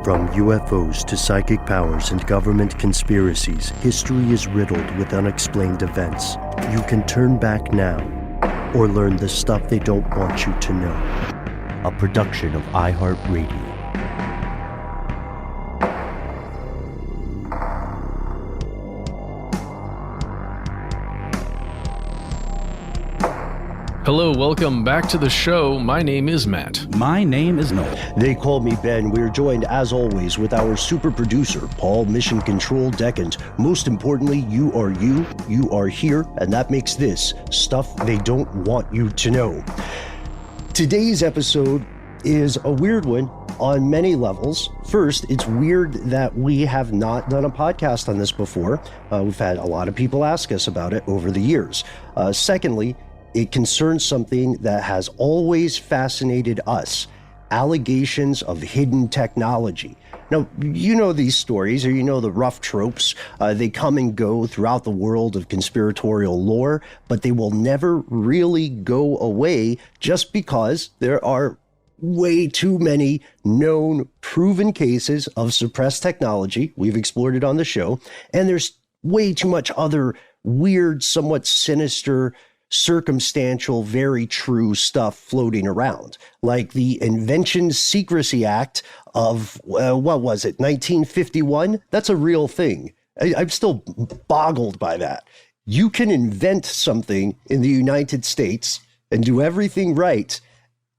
From UFOs to psychic powers and government conspiracies, history is riddled with unexplained events. You can turn back now or learn the stuff they don't want you to know. A production of iHeartRadio. Hello, welcome back to the show. My name is Matt. My name is Noel. They call me Ben. We're joined, as always, with our super producer, Paul Mission Control Decant. Most importantly, you are here, and that makes this stuff they don't want you to know. Today's episode is a weird one on many levels. First, it's weird that we have not done a podcast on this before. We've had a lot of people ask us about it over the years. Secondly, it concerns something that has always fascinated us: allegations of hidden technology. Now, you know these stories, or you know the rough tropes. They come and go throughout the world of conspiratorial lore, but they will never really go away just because there are way too many known, proven cases of suppressed technology. We've explored it on the show. And there's way too much other weird, somewhat sinister, circumstantial, very true stuff floating around, like the Invention Secrecy Act of, 1951? That's a real thing. I'm still boggled by that. You can invent something in the United States and do everything right,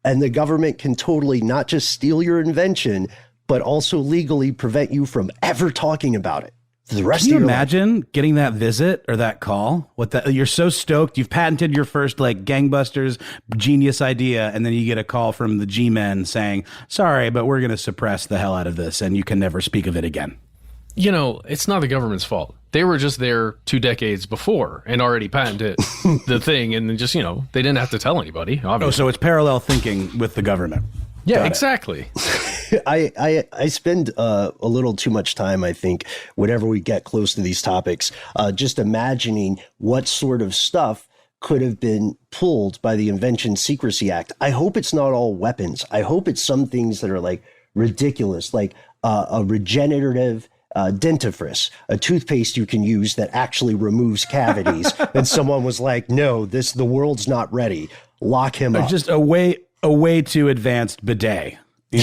and the government can totally not just steal your invention, but also legally prevent you from ever talking about it. The rest Can you of your imagine getting that visit or that call? You're so stoked. You've patented your first gangbusters genius idea, and then you get a call from the G-men saying, sorry, but we're going to suppress the hell out of this, and you can never speak of it again. You know, it's not the government's fault. They were just there 2 decades before and already patented the thing, and then just, they didn't have to tell anybody, obviously. Oh, so it's parallel thinking with the government. Yeah, Got exactly. I spend a little too much time, I think, whenever we get close to these topics, just imagining what sort of stuff could have been pulled by the Invention Secrecy Act. I hope it's not all weapons. I hope it's some things that are ridiculous, like a regenerative dentifrice, a toothpaste you can use that actually removes cavities. And someone was like, no, the world's not ready. Lock him up. Just a way too advanced bidet. We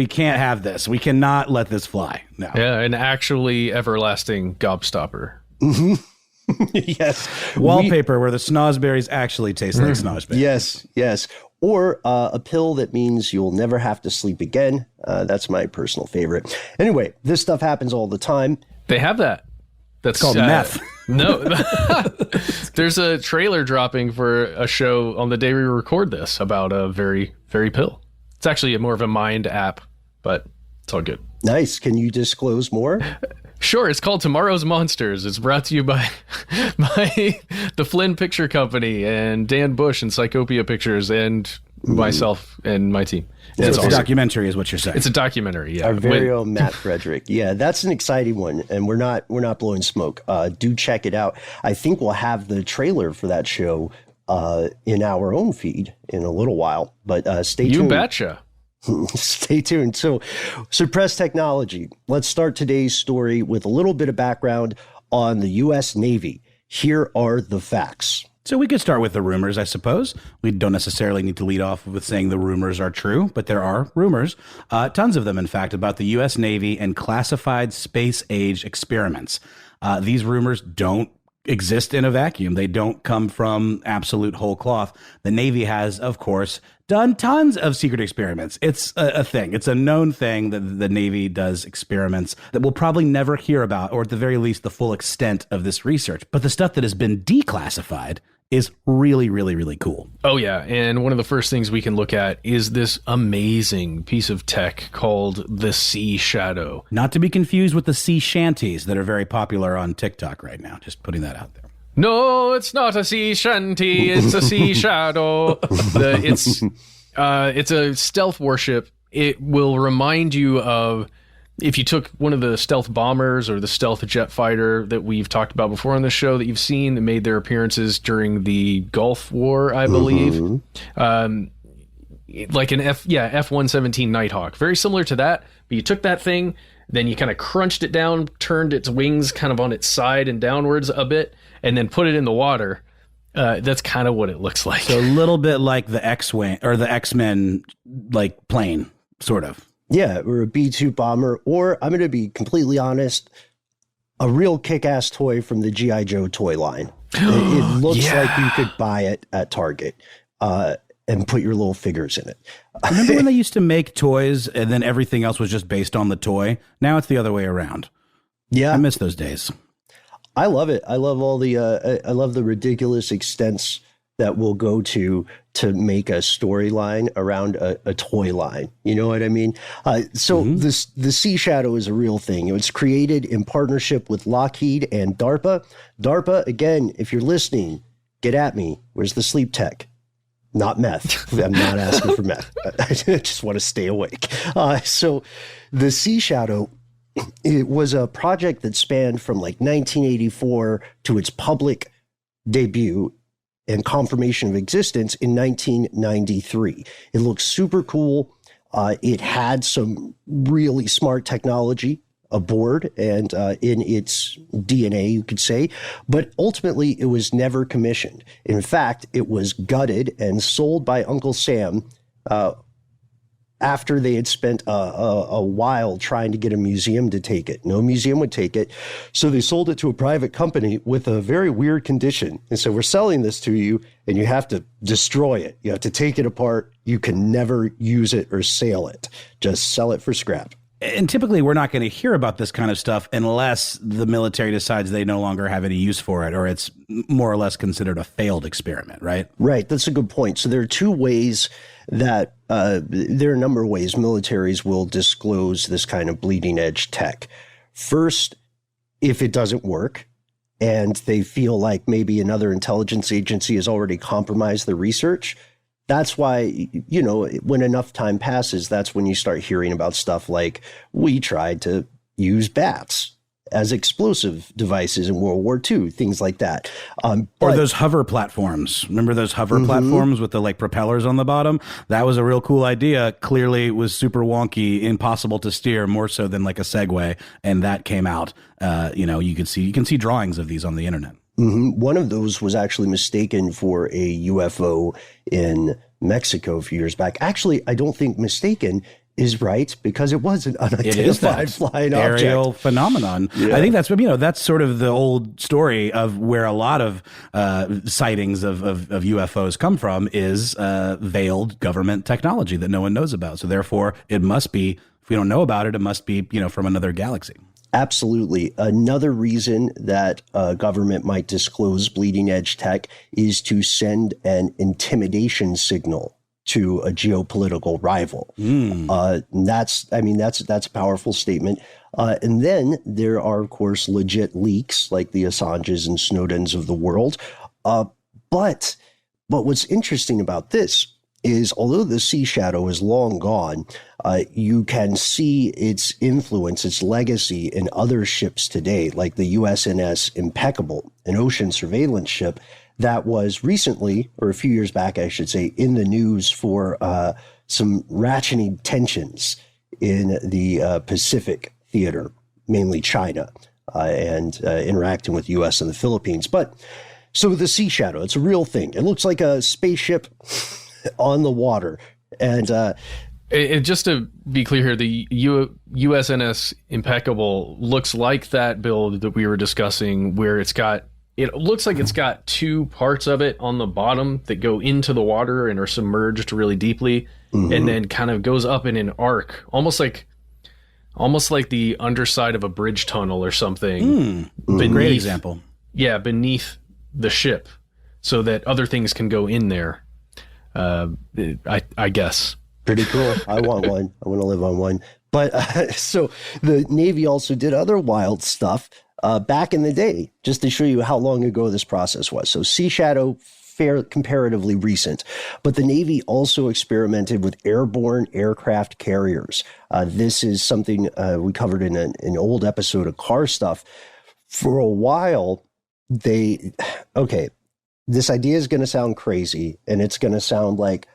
can't have this. We cannot let this fly. No. Yeah, an actually everlasting gobstopper. Mm-hmm. Yes. Wallpaper where the snozberries actually taste like snozberries. Yes. Or a pill that means you'll never have to sleep again. That's my personal favorite. Anyway, this stuff happens all the time. They have that. That's called meth. No, there's a trailer dropping for a show on the day we record this about a very, very pill. It's actually more of a mind app, but it's all good. Nice. Can you disclose more? Sure. It's called Tomorrow's Monsters. It's brought to you by the Flynn Picture Company and Dan Bush and Psychopia Pictures and myself and my team. So it's awesome. A documentary is what you're saying. It's a documentary, yeah. Our very own Matt Frederick. Yeah, that's an exciting one, and we're not blowing smoke. Do check it out. I think we'll have the trailer for that show in our own feed in a little while, but stay tuned. You betcha. Stay tuned. So, suppressed technology. Let's start today's story with a little bit of background on the U.S. Navy. Here are the facts. So we could start with the rumors, I suppose. We don't necessarily need to lead off with saying the rumors are true, but there are rumors, tons of them, in fact, about the U.S. Navy and classified space-age experiments. These rumors don't exist in a vacuum. They don't come from absolute whole cloth. The Navy has, of course, done tons of secret experiments. It's a thing. It's a known thing that the Navy does experiments that we'll probably never hear about, or at the very least, the full extent of this research. But the stuff that has been declassified is really, really, really cool. Oh, yeah. And one of the first things we can look at is this amazing piece of tech called the Sea Shadow. Not to be confused with the sea shanties that are very popular on TikTok right now. Just putting that out there. No, it's not a sea shanty. It's a sea shadow. It's a stealth warship. It will remind you of if you took one of the stealth bombers or the stealth jet fighter that we've talked about before on the show that you've seen that made their appearances during the Gulf War, I believe. like an F-117 Nighthawk, very similar to that. But you took that thing, then you kind of crunched it down, turned its wings kind of on its side and downwards a bit, and then put it in the water. That's kind of what it looks like. So a little bit like the X-Wing or the X-Men like plane, sort of. Yeah, or a B-2 bomber, or I'm going to be completely honest, a real kick-ass toy from the G.I. Joe toy line. It looks like you could buy it at Target and put your little figures in it. Remember when they used to make toys and then everything else was just based on the toy? Now it's the other way around. Yeah. I miss those days. I love it. I love all the I love the ridiculous extents that we'll go to make a storyline around a toy line. You know what I mean? The Sea Shadow is a real thing. It was created in partnership with Lockheed and DARPA. DARPA, again, if you're listening, get at me. Where's the sleep tech? Not meth. I'm not asking for meth. I just want to stay awake. So the Sea Shadow, it was a project that spanned from like 1984 to its public debut and confirmation of existence in 1993. It looks super cool. It had some really smart technology aboard and in its DNA, you could say, but ultimately it was never commissioned. In fact, it was gutted and sold by Uncle Sam after they had spent a while trying to get a museum to take it. No museum would take it. So they sold it to a private company with a very weird condition. And so we're selling this to you and you have to destroy it. You have to take it apart. You can never use it or sell it. Just sell it for scrap. And typically we're not going to hear about this kind of stuff unless the military decides they no longer have any use for it or it's more or less considered a failed experiment, right? Right. That's a good point. So there are two ways that there are a number of ways militaries will disclose this kind of bleeding edge tech. First, if it doesn't work and they feel like maybe another intelligence agency has already compromised the research, that's why, you know, when enough time passes, that's when you start hearing about stuff like we tried to use bats as explosive devices in World War II, things like that. Or those hover platforms. Remember those hover platforms with the like propellers on the bottom? That was a real cool idea. Clearly it was super wonky, impossible to steer, more so than like a Segway. And that came out. You can see drawings of these on the internet. One of those was actually mistaken for a UFO in Mexico a few years back. Actually, I don't think mistaken is right because it was an unidentified flying aerial object. Phenomenon. Yeah. I think that's sort of the old story of where a lot of sightings of UFOs come from is veiled government technology that no one knows about. So therefore, it must be, if we don't know about it, it must be, from another galaxy. Absolutely. Another reason that a government might disclose bleeding edge tech is to send an intimidation signal to a geopolitical rival. That's a powerful statement. And then there are, of course, legit leaks like the Assanges and Snowdens of the world. But what's interesting about this is although the Sea Shadow is long gone, you can see its influence, its legacy in other ships today, like the USNS Impeccable, an ocean surveillance ship that was recently, or a few years back, I should say, in the news for some ratcheting tensions in the Pacific theater, mainly China, and interacting with the U.S. and the Philippines. But so the Sea Shadow, it's a real thing. It looks like a spaceship on the water. And just to be clear here, the USNS Impeccable looks like that build that we were discussing, where it looks like it's got two parts of it on the bottom that go into the water and are submerged really deeply, and then kind of goes up in an arc, almost like the underside of a bridge tunnel or something. Great example. Yeah, beneath the ship, so that other things can go in there. I guess. Pretty cool. I want one. I want to live on one. But so the Navy also did other wild stuff back in the day, just to show you how long ago this process was. So Sea Shadow, comparatively recent, but the Navy also experimented with airborne aircraft carriers. This is something we covered in an old episode of Car Stuff. For a while, this idea is going to sound crazy, and it's going to sound like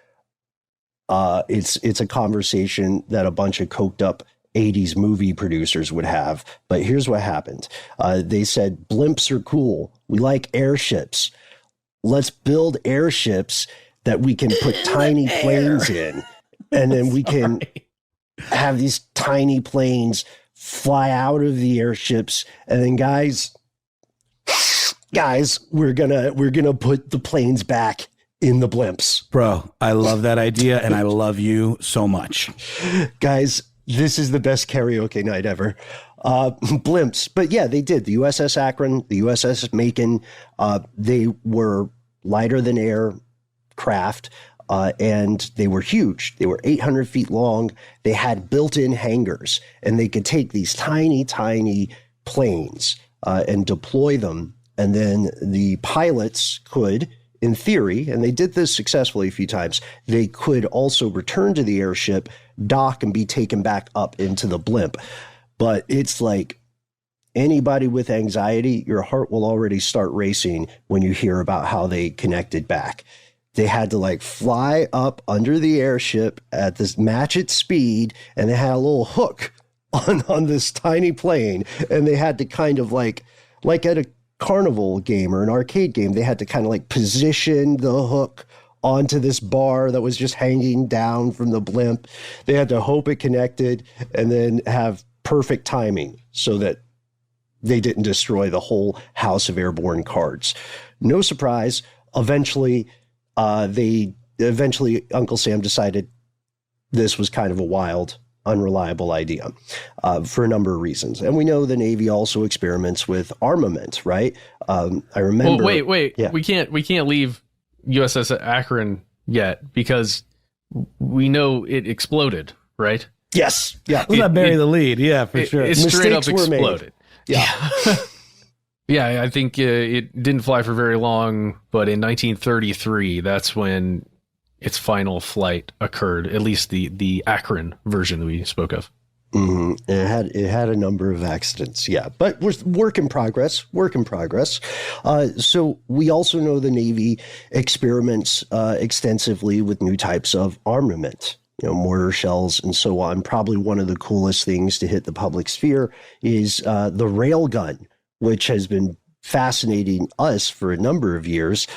It's a conversation that a bunch of coked up 80s movie producers would have. But here's what happened. They said, blimps are cool. We like airships. Let's build airships that we can put tiny planes in. And then we can have these tiny planes fly out of the airships. And then guys, we're gonna put the planes back in the blimps. Bro, I love that idea, and I love you so much. Guys, this is the best karaoke night ever. Blimps. But yeah, they did. The USS Akron, the USS Macon, they were lighter than air craft, and they were huge. They were 800 feet long. They had built-in hangars, and they could take these tiny, tiny planes and deploy them. And then the pilots could, in theory, and they did this successfully a few times, they could also return to the airship, dock, and be taken back up into the blimp. But it's like anybody with anxiety, your heart will already start racing when you hear about how they connected back. They had to like fly up under the airship at this match its speed, and they had a little hook on this tiny plane, and they had to kind of like at a carnival game or an arcade game, they had to kind of like position the hook onto this bar that was just hanging down from the blimp. They had to hope it connected and then have perfect timing so that they didn't destroy the whole house of airborne cards. No surprise. Eventually, Uncle Sam decided this was kind of a wild, unreliable idea for a number of reasons. And we know the Navy also experiments with armament, right? I remember. Well, wait. Yeah. We can't leave USS Akron yet because we know it exploded, right? Yes. Yeah. Let's not bury the lead. Yeah, for sure. It straight up Mistakes were made. exploded. Yeah. Yeah, I think it didn't fly for very long, but in 1933, that's when its final flight occurred, at least the Akron version that we spoke of. Mm-hmm. It had a number of accidents, yeah, but we're work in progress. So we also know the Navy experiments extensively with new types of armament, mortar shells and so on. Probably one of the coolest things to hit the public sphere is the railgun, which has been fascinating us for a number of years.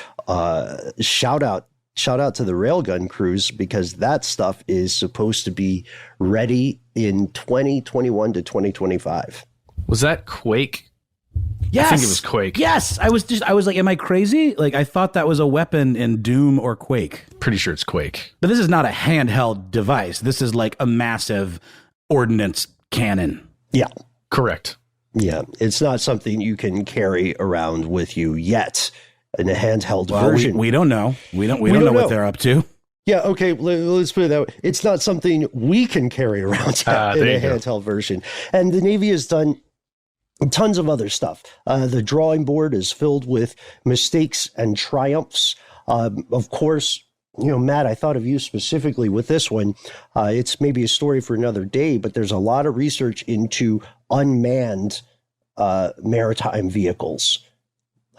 Shout out to the railgun crews, because that stuff is supposed to be ready in 2021 to 2025. Was that Quake? Yes. I think it was Quake. Yes. I was like, am I crazy? Like, I thought that was a weapon in Doom or Quake. Pretty sure it's Quake. But this is not a handheld device. This is like a massive ordnance cannon. Yeah. Correct. Yeah. It's not something you can carry around with you yet in a handheld version. We don't know. We don't know what they're up to. Yeah, okay, let's put it that way. It's not something we can carry around yet in a handheld version. And the Navy has done tons of other stuff. The drawing board is filled with mistakes and triumphs. Of course, Matt, I thought of you specifically with this one. It's maybe a story for another day, but there's a lot of research into unmanned maritime vehicles.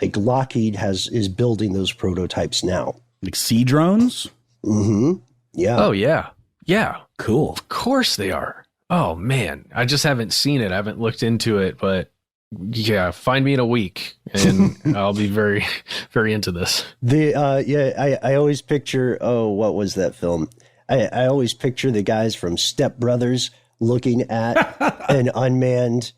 Like Lockheed is building those prototypes now. Like sea drones? Mm-hmm. Yeah. Oh, yeah. Yeah. Cool. Of course they are. Oh, man. I just haven't seen it. I haven't looked into it, but yeah, find me in a week and I'll be very, very into this. I always picture, what was that film? I always picture the guys from Step Brothers looking at an unmanned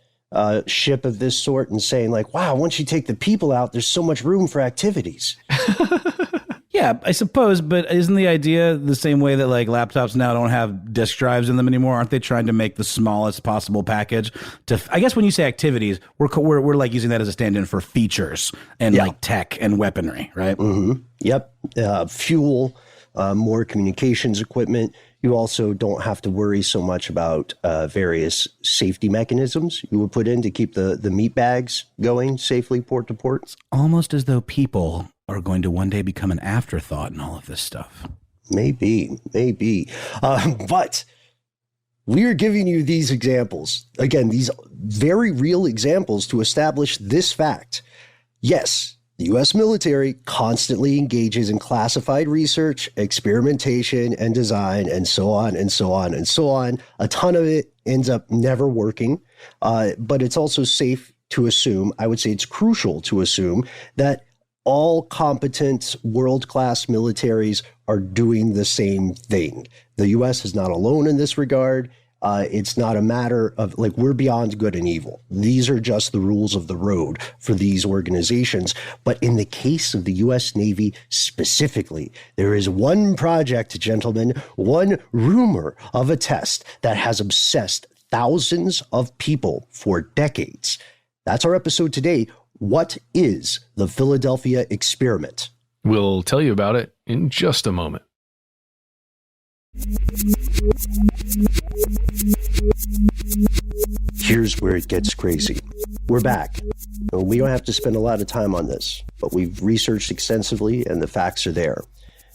ship of this sort and saying like, wow, once you take the people out, there's so much room for activities. Yeah, I suppose, but isn't the idea the same way that like laptops now don't have disk drives in them anymore? Aren't they trying to make the smallest possible package? I guess when you say activities, we're like using that as a stand-in for features and like tech and weaponry, right? Mm-hmm. Yep. Fuel, more communications equipment. You also don't have to worry so much about various safety mechanisms you would put in to keep the meat bags going safely port to port. It's almost as though people are going to one day become an afterthought in all of this stuff. Maybe. But we are giving you these examples. Again, these very real examples to establish this fact. Yes, The U.S. military constantly engages in classified research, experimentation, and design, and so on and so on and so on. A ton of it ends up never working, but it's also safe to assume, I would say it's crucial to assume, that all competent world-class militaries are doing the same thing. The U.S. is not alone in this regard. It's not a matter of like we're beyond good and evil. These are just the rules of the road for these organizations. But in the case of the U.S. Navy specifically, there is one project, gentlemen, one rumor of a test that has obsessed thousands of people for decades. That's our episode today. What is the Philadelphia experiment? We'll tell you about it in just a moment. Here's where it gets crazy. We're back. We don't have to spend a lot of time on this, but we've researched extensively and the facts are there.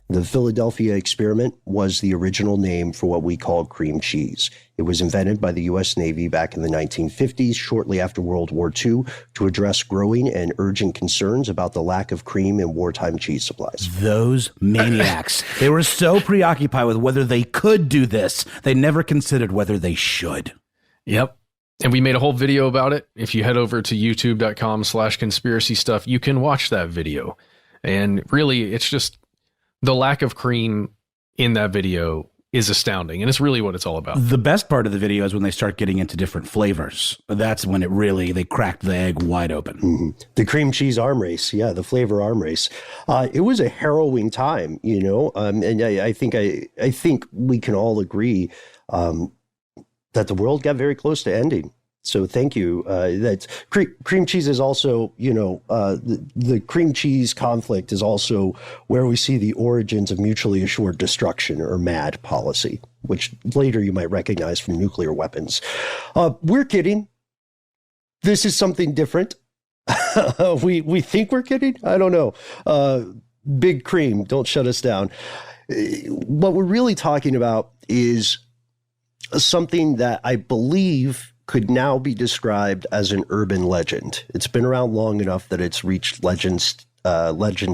The Philadelphia experiment was the original name for what we call cream cheese. It was invented by the U.S. Navy back in the 1950s, shortly after World War II, to address growing and urgent concerns about the lack of cream in wartime cheese supplies. Those maniacs. They were so preoccupied with whether they could do this, they never considered whether they should. Yep. And we made a whole video about it. If you head over to youtube.com/conspiracy stuff, you can watch that video. And really, it's just the lack of cream in that video is astounding. And it's really what it's all about. The best part of the video is when they start getting into different flavors. That's when they cracked the egg wide open. Mm-hmm. The cream cheese arm race. Yeah, the flavor arm race. It was a harrowing time, you know, and I think we can all agree that the world got very close to ending. So thank you. That cream cheese is also, you know, the cream cheese conflict is also where we see the origins of mutually assured destruction, or MAD policy, which later you might recognize from nuclear weapons. We're kidding. This is something different. We think we're kidding. I don't know. Big cream, don't shut us down. What we're really talking about is something that I believe could now be described as an urban legend. It's been around long enough that it's reached legend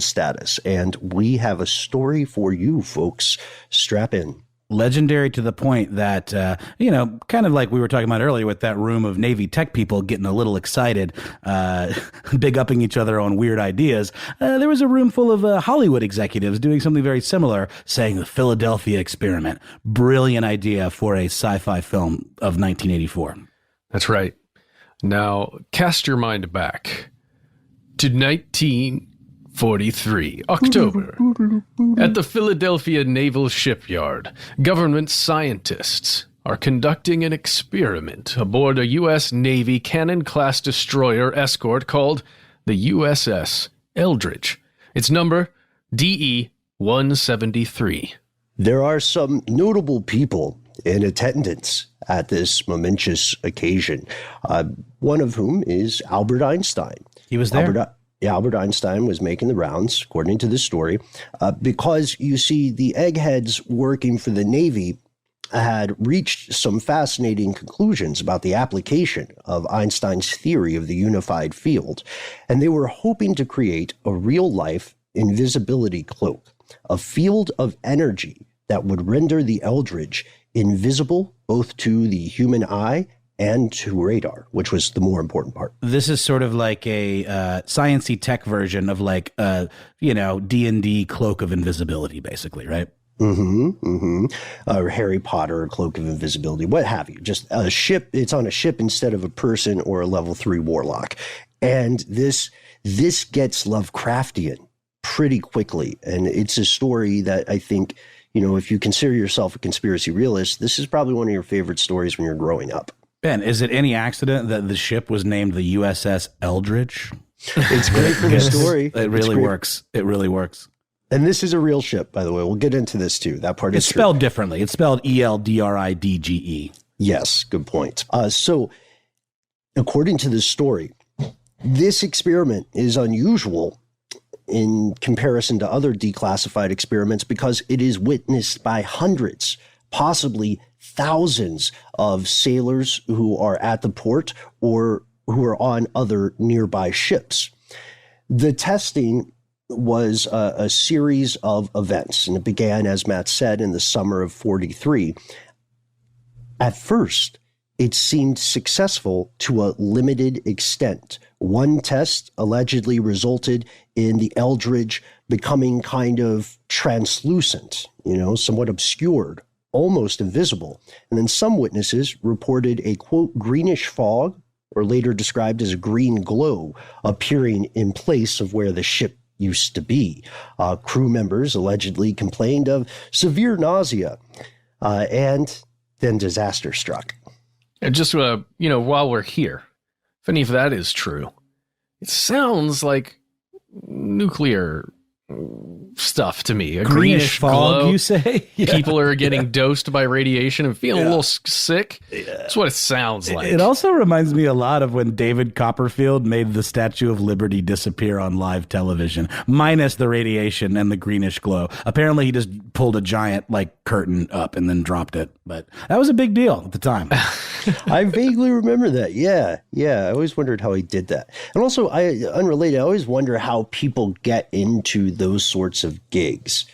status. And we have a story for you, folks. Strap in. Legendary to the point that, kind of like we were talking about earlier with that room of Navy tech people getting a little excited, big upping each other on weird ideas. There was a room full of Hollywood executives doing something very similar, saying the Philadelphia experiment. Brilliant idea for a sci-fi film of 1984. That's right. Now, cast your mind back to 1943, October. At the Philadelphia Naval Shipyard, government scientists are conducting an experiment aboard a U.S. Navy Cannon-class destroyer escort called the USS Eldridge. Its number, DE-173. There are some notable people in attendance at this momentous occasion, one of whom is Albert Einstein. He was there? Albert Einstein was making the rounds, according to the story, because, you see, the eggheads working for the Navy had reached some fascinating conclusions about the application of Einstein's theory of the unified field, and they were hoping to create a real-life invisibility cloak, a field of energy that would render the Eldridge invisible both to the human eye and to radar, which was the more important part. This is sort of like a science-y tech version of like, D&D cloak of invisibility, basically, right? Or Harry Potter, cloak of invisibility, what have you. Just a ship. It's on a ship instead of a person or a level 3 warlock. And this gets Lovecraftian pretty quickly. And it's a story that I think, you know, if you consider yourself a conspiracy realist, this is probably one of your favorite stories when you're growing up. Ben, is it any accident that the ship was named the USS Eldridge? It's great for the story. It really works. It really works. And this is a real ship, by the way. We'll get into this too. That part is true. It's spelled differently. It's spelled ELDRIDGE. Yes, good point. So, according to this story, this experiment is unusual in comparison to other declassified experiments because it is witnessed by hundreds, possibly thousands of sailors who are at the port or who are on other nearby ships. The testing was a series of events, and it began, as Matt said, in the summer of 43. At first, it seemed successful to a limited extent. One test allegedly resulted in the Eldridge becoming kind of translucent, somewhat obscured, almost invisible. And then some witnesses reported a, quote, greenish fog, or later described as a green glow, appearing in place of where the ship used to be. Crew members allegedly complained of severe nausea, and then disaster struck. And just, while we're here, if any of that is true, it sounds like nuclear stuff to me. A greenish fog, glow. you say? Yeah. People are getting dosed by radiation and feeling a little sick. That's what it sounds like. It also reminds me a lot of when David Copperfield made the Statue of Liberty disappear on live television, minus the radiation and the greenish glow. Apparently, he just pulled a giant curtain up and then dropped it. But that was a big deal at the time. I vaguely remember that. Yeah. I always wondered how he did that. And also, unrelated, I always wonder how people get into those sorts of gigs,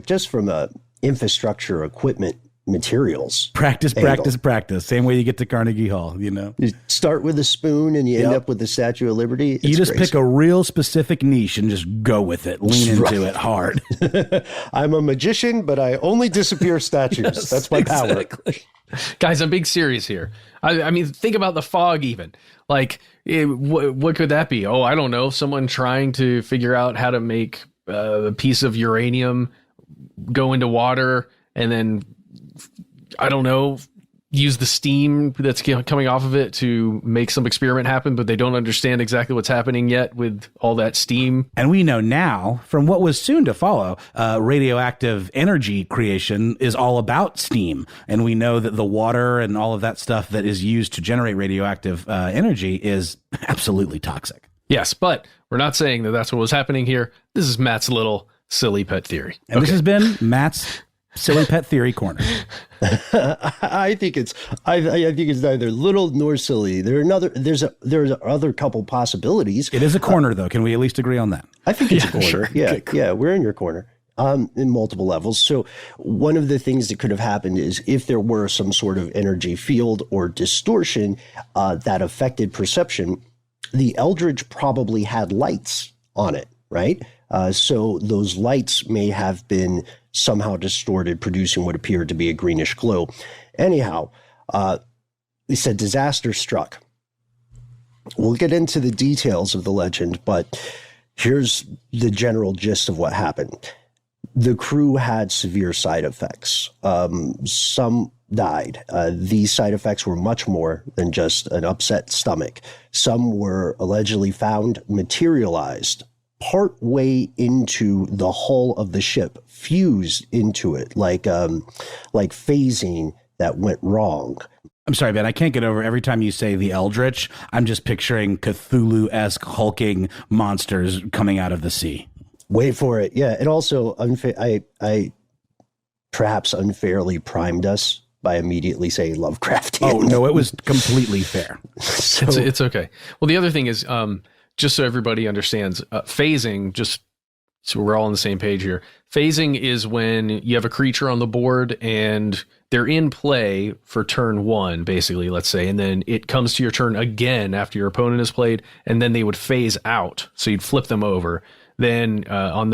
just from a infrastructure, equipment, materials. Practice. Same way you get to Carnegie Hall, You start with a spoon and you end up with the Statue of Liberty. You just pick a real specific niche and just go with it. Lean into it hard. I'm a magician, but I only disappear statues. Yes, that's my power. Guys, I'm being serious here. I mean, think about the fog even. What could that be? Oh, I don't know. Someone trying to figure out how to make a piece of uranium go into water and then, I don't know, use the steam that's coming off of it to make some experiment happen, but they don't understand exactly what's happening yet with all that steam. And we know now from what was soon to follow, radioactive energy creation is all about steam. And we know that the water and all of that stuff that is used to generate radioactive energy is absolutely toxic. Yes, but we're not saying that that's what was happening here. This is Matt's little silly pet theory. And this has been Matt's Silly Pet Theory Corner. I think it's neither little nor silly. There's other couple possibilities. It is a corner, though. Can we at least agree on that? I think it's a corner. Sure. Yeah, Okay, cool. Yeah, we're in your corner. In multiple levels. So one of the things that could have happened is if there were some sort of energy field or distortion that affected perception, the Eldridge probably had lights on it, right? So those lights may have been somehow distorted, producing what appeared to be a greenish glow. Anyhow, they said disaster struck. We'll get into the details of the legend, but here's the general gist of what happened. The crew had severe side effects. Some died. These side effects were much more than just an upset stomach. Some were allegedly found materialized part way into the hull of the ship, fused into it, like phasing that went wrong. I'm sorry, Ben. I can't get over every time you say the Eldritch. I'm just picturing Cthulhu-esque hulking monsters coming out of the sea. Wait for it. Yeah. And also, I perhaps unfairly primed us by immediately saying Lovecraftian. Oh, no, it was completely fair. So, It's okay. Well, the other thing is, just so everybody understands, phasing, just so we're all on the same page here, phasing is when you have a creature on the board and they're in play for turn one, basically, let's say, and then it comes to your turn again after your opponent has played, and then they would phase out. So you'd flip them over. Then on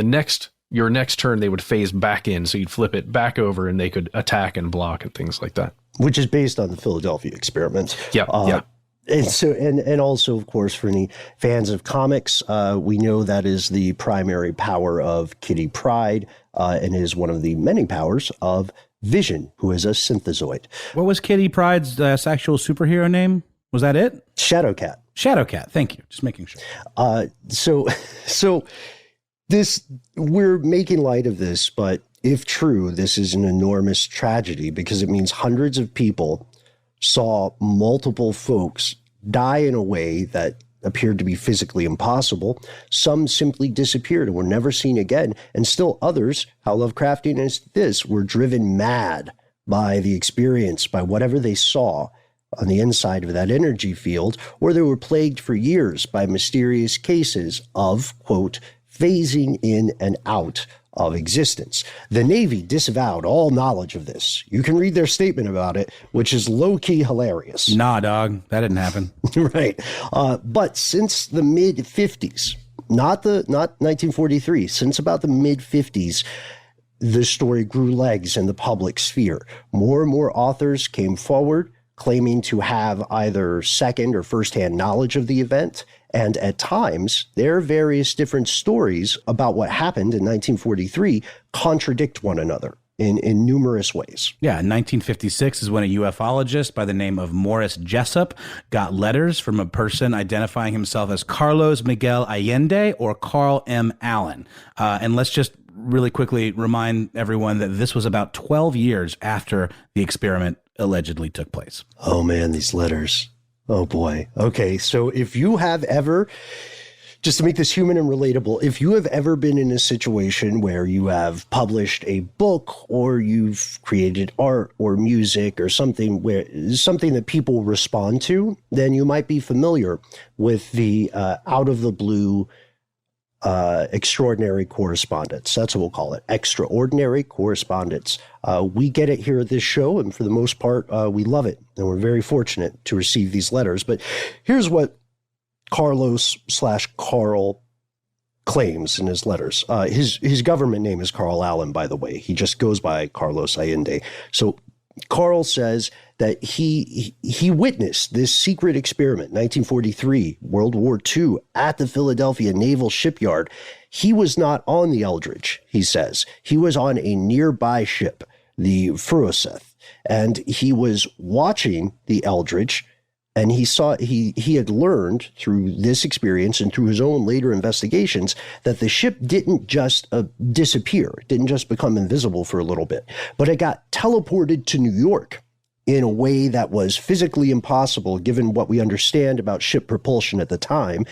your next turn, they would phase back in. So you'd flip it back over and they could attack and block and things like that. which is based on the Philadelphia experiment. Yeah. And so, and also, of course, for any fans of comics, we know that is the primary power of Kitty Pryde, and is one of the many powers of Vision, who is a synthezoid. What was Kitty Pryde's actual superhero name? Was that it? Shadowcat. Shadowcat. Thank you. Just making sure. So this, we're making light of this, but if true, this is an enormous tragedy because it means hundreds of people saw multiple folks die in a way that appeared to be physically impossible. Some simply disappeared and were never seen again. And still others, how Lovecraftian is this, were driven mad by the experience, by whatever they saw, on the inside of that energy field, or they were plagued for years by mysterious cases of, quote, phasing in and out of existence. The Navy disavowed all knowledge of this. You can read their statement about it, which is low-key hilarious. Nah, dog, that didn't happen. Right. But since the mid-50s, not 1943, since about the mid-50s, the story grew legs in the public sphere. More and more authors came forward claiming to have either second or firsthand knowledge of the event. And at times, their various different stories about what happened in 1943 contradict one another in numerous ways. Yeah, in 1956 is when a ufologist by the name of Morris Jessup got letters from a person identifying himself as Carlos Miguel Allende or Carl M. Allen. And let's just really quickly remind everyone that this was about 12 years after the experiment allegedly took place. Oh, man, these letters. Oh, boy. Okay, so if you have ever, just to make this human and relatable, if you have ever been in a situation where you have published a book or you've created art or music or something that people respond to, then you might be familiar with the out of the blue extraordinary correspondence. That's what we'll call it. Extraordinary correspondence. We get it here at this show, and for the most part, we love it. And we're very fortunate to receive these letters. But here's what Carlos/Carl claims in his letters. His government name is Carl Allen, by the way. He just goes by Carlos Allende. So Carl says that he witnessed this secret experiment, 1943, World War II, at the Philadelphia Naval Shipyard. He was not on the Eldridge, he says. He was on a nearby ship, the Furoseth, and he was watching the Eldridge, and he had learned through this experience and through his own later investigations that the ship didn't just disappear, it didn't just become invisible for a little bit, but it got teleported to New York in a way that was physically impossible given what we understand about ship propulsion at the time.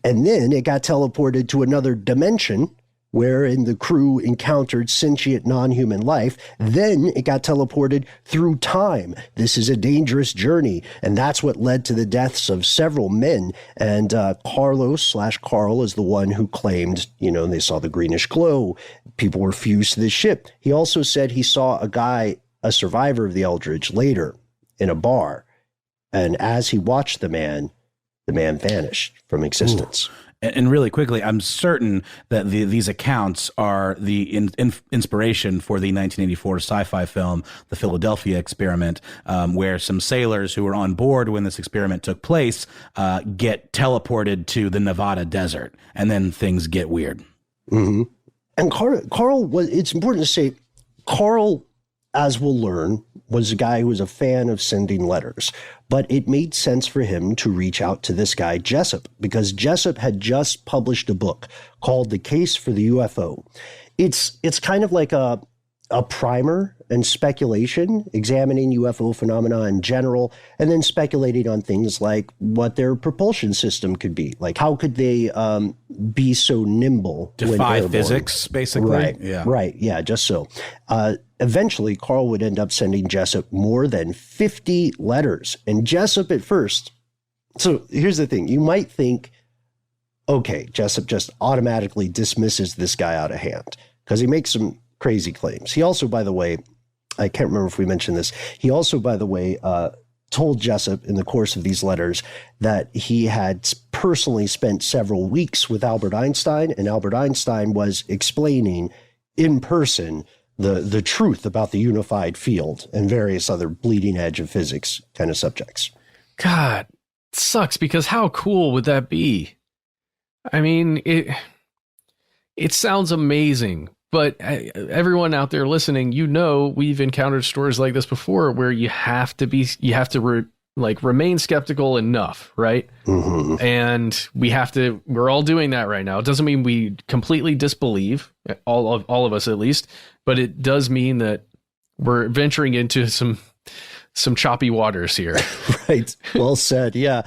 And then it got teleported to another dimension wherein the crew encountered sentient non-human life. Then it got teleported through time. This is a dangerous journey. And that's what led to the deaths of several men. And Carlos/Carl is the one who claimed, they saw the greenish glow. People were fused to the ship. He also said he saw a survivor of the Eldridge later in a bar. And as he watched the man vanished from existence. Ooh. And really quickly, I'm certain that these accounts are the inspiration for the 1984 sci-fi film, The Philadelphia Experiment, where some sailors who were on board when this experiment took place get teleported to the Nevada desert, and then things get weird. Mm-hmm. And Carl was, it's important to say, Carl, as we'll learn, was a guy who was a fan of sending letters. But it made sense for him to reach out to this guy, Jessup, because Jessup had just published a book called The Case for the UFO. It's kind of like a primer and speculation, examining UFO phenomena in general, and then speculating on things like what their propulsion system could be. Like, how could they be so nimble? Defy physics, basically? Right, right, yeah, just so. Eventually, Carl would end up sending Jessup more than 50 letters. And Jessup at first, so here's the thing. You might think, okay, Jessup just automatically dismisses this guy out of hand because he makes some crazy claims. He also, by the way, I can't remember if we mentioned this, he also, by the way, told Jessup in the course of these letters that he had personally spent several weeks with Albert Einstein, and Albert Einstein was explaining in person the truth about the unified field and various other bleeding edge of physics kind of subjects. God, it sucks, because how cool would that be? I mean, it sounds amazing, but everyone out there listening, we've encountered stories like this before where you have to remain skeptical enough, right? Mm-hmm. And we're all doing that right now. It doesn't mean we completely disbelieve, all of us at least, but it does mean that we're venturing into some choppy waters here. Right. Well said. Yeah.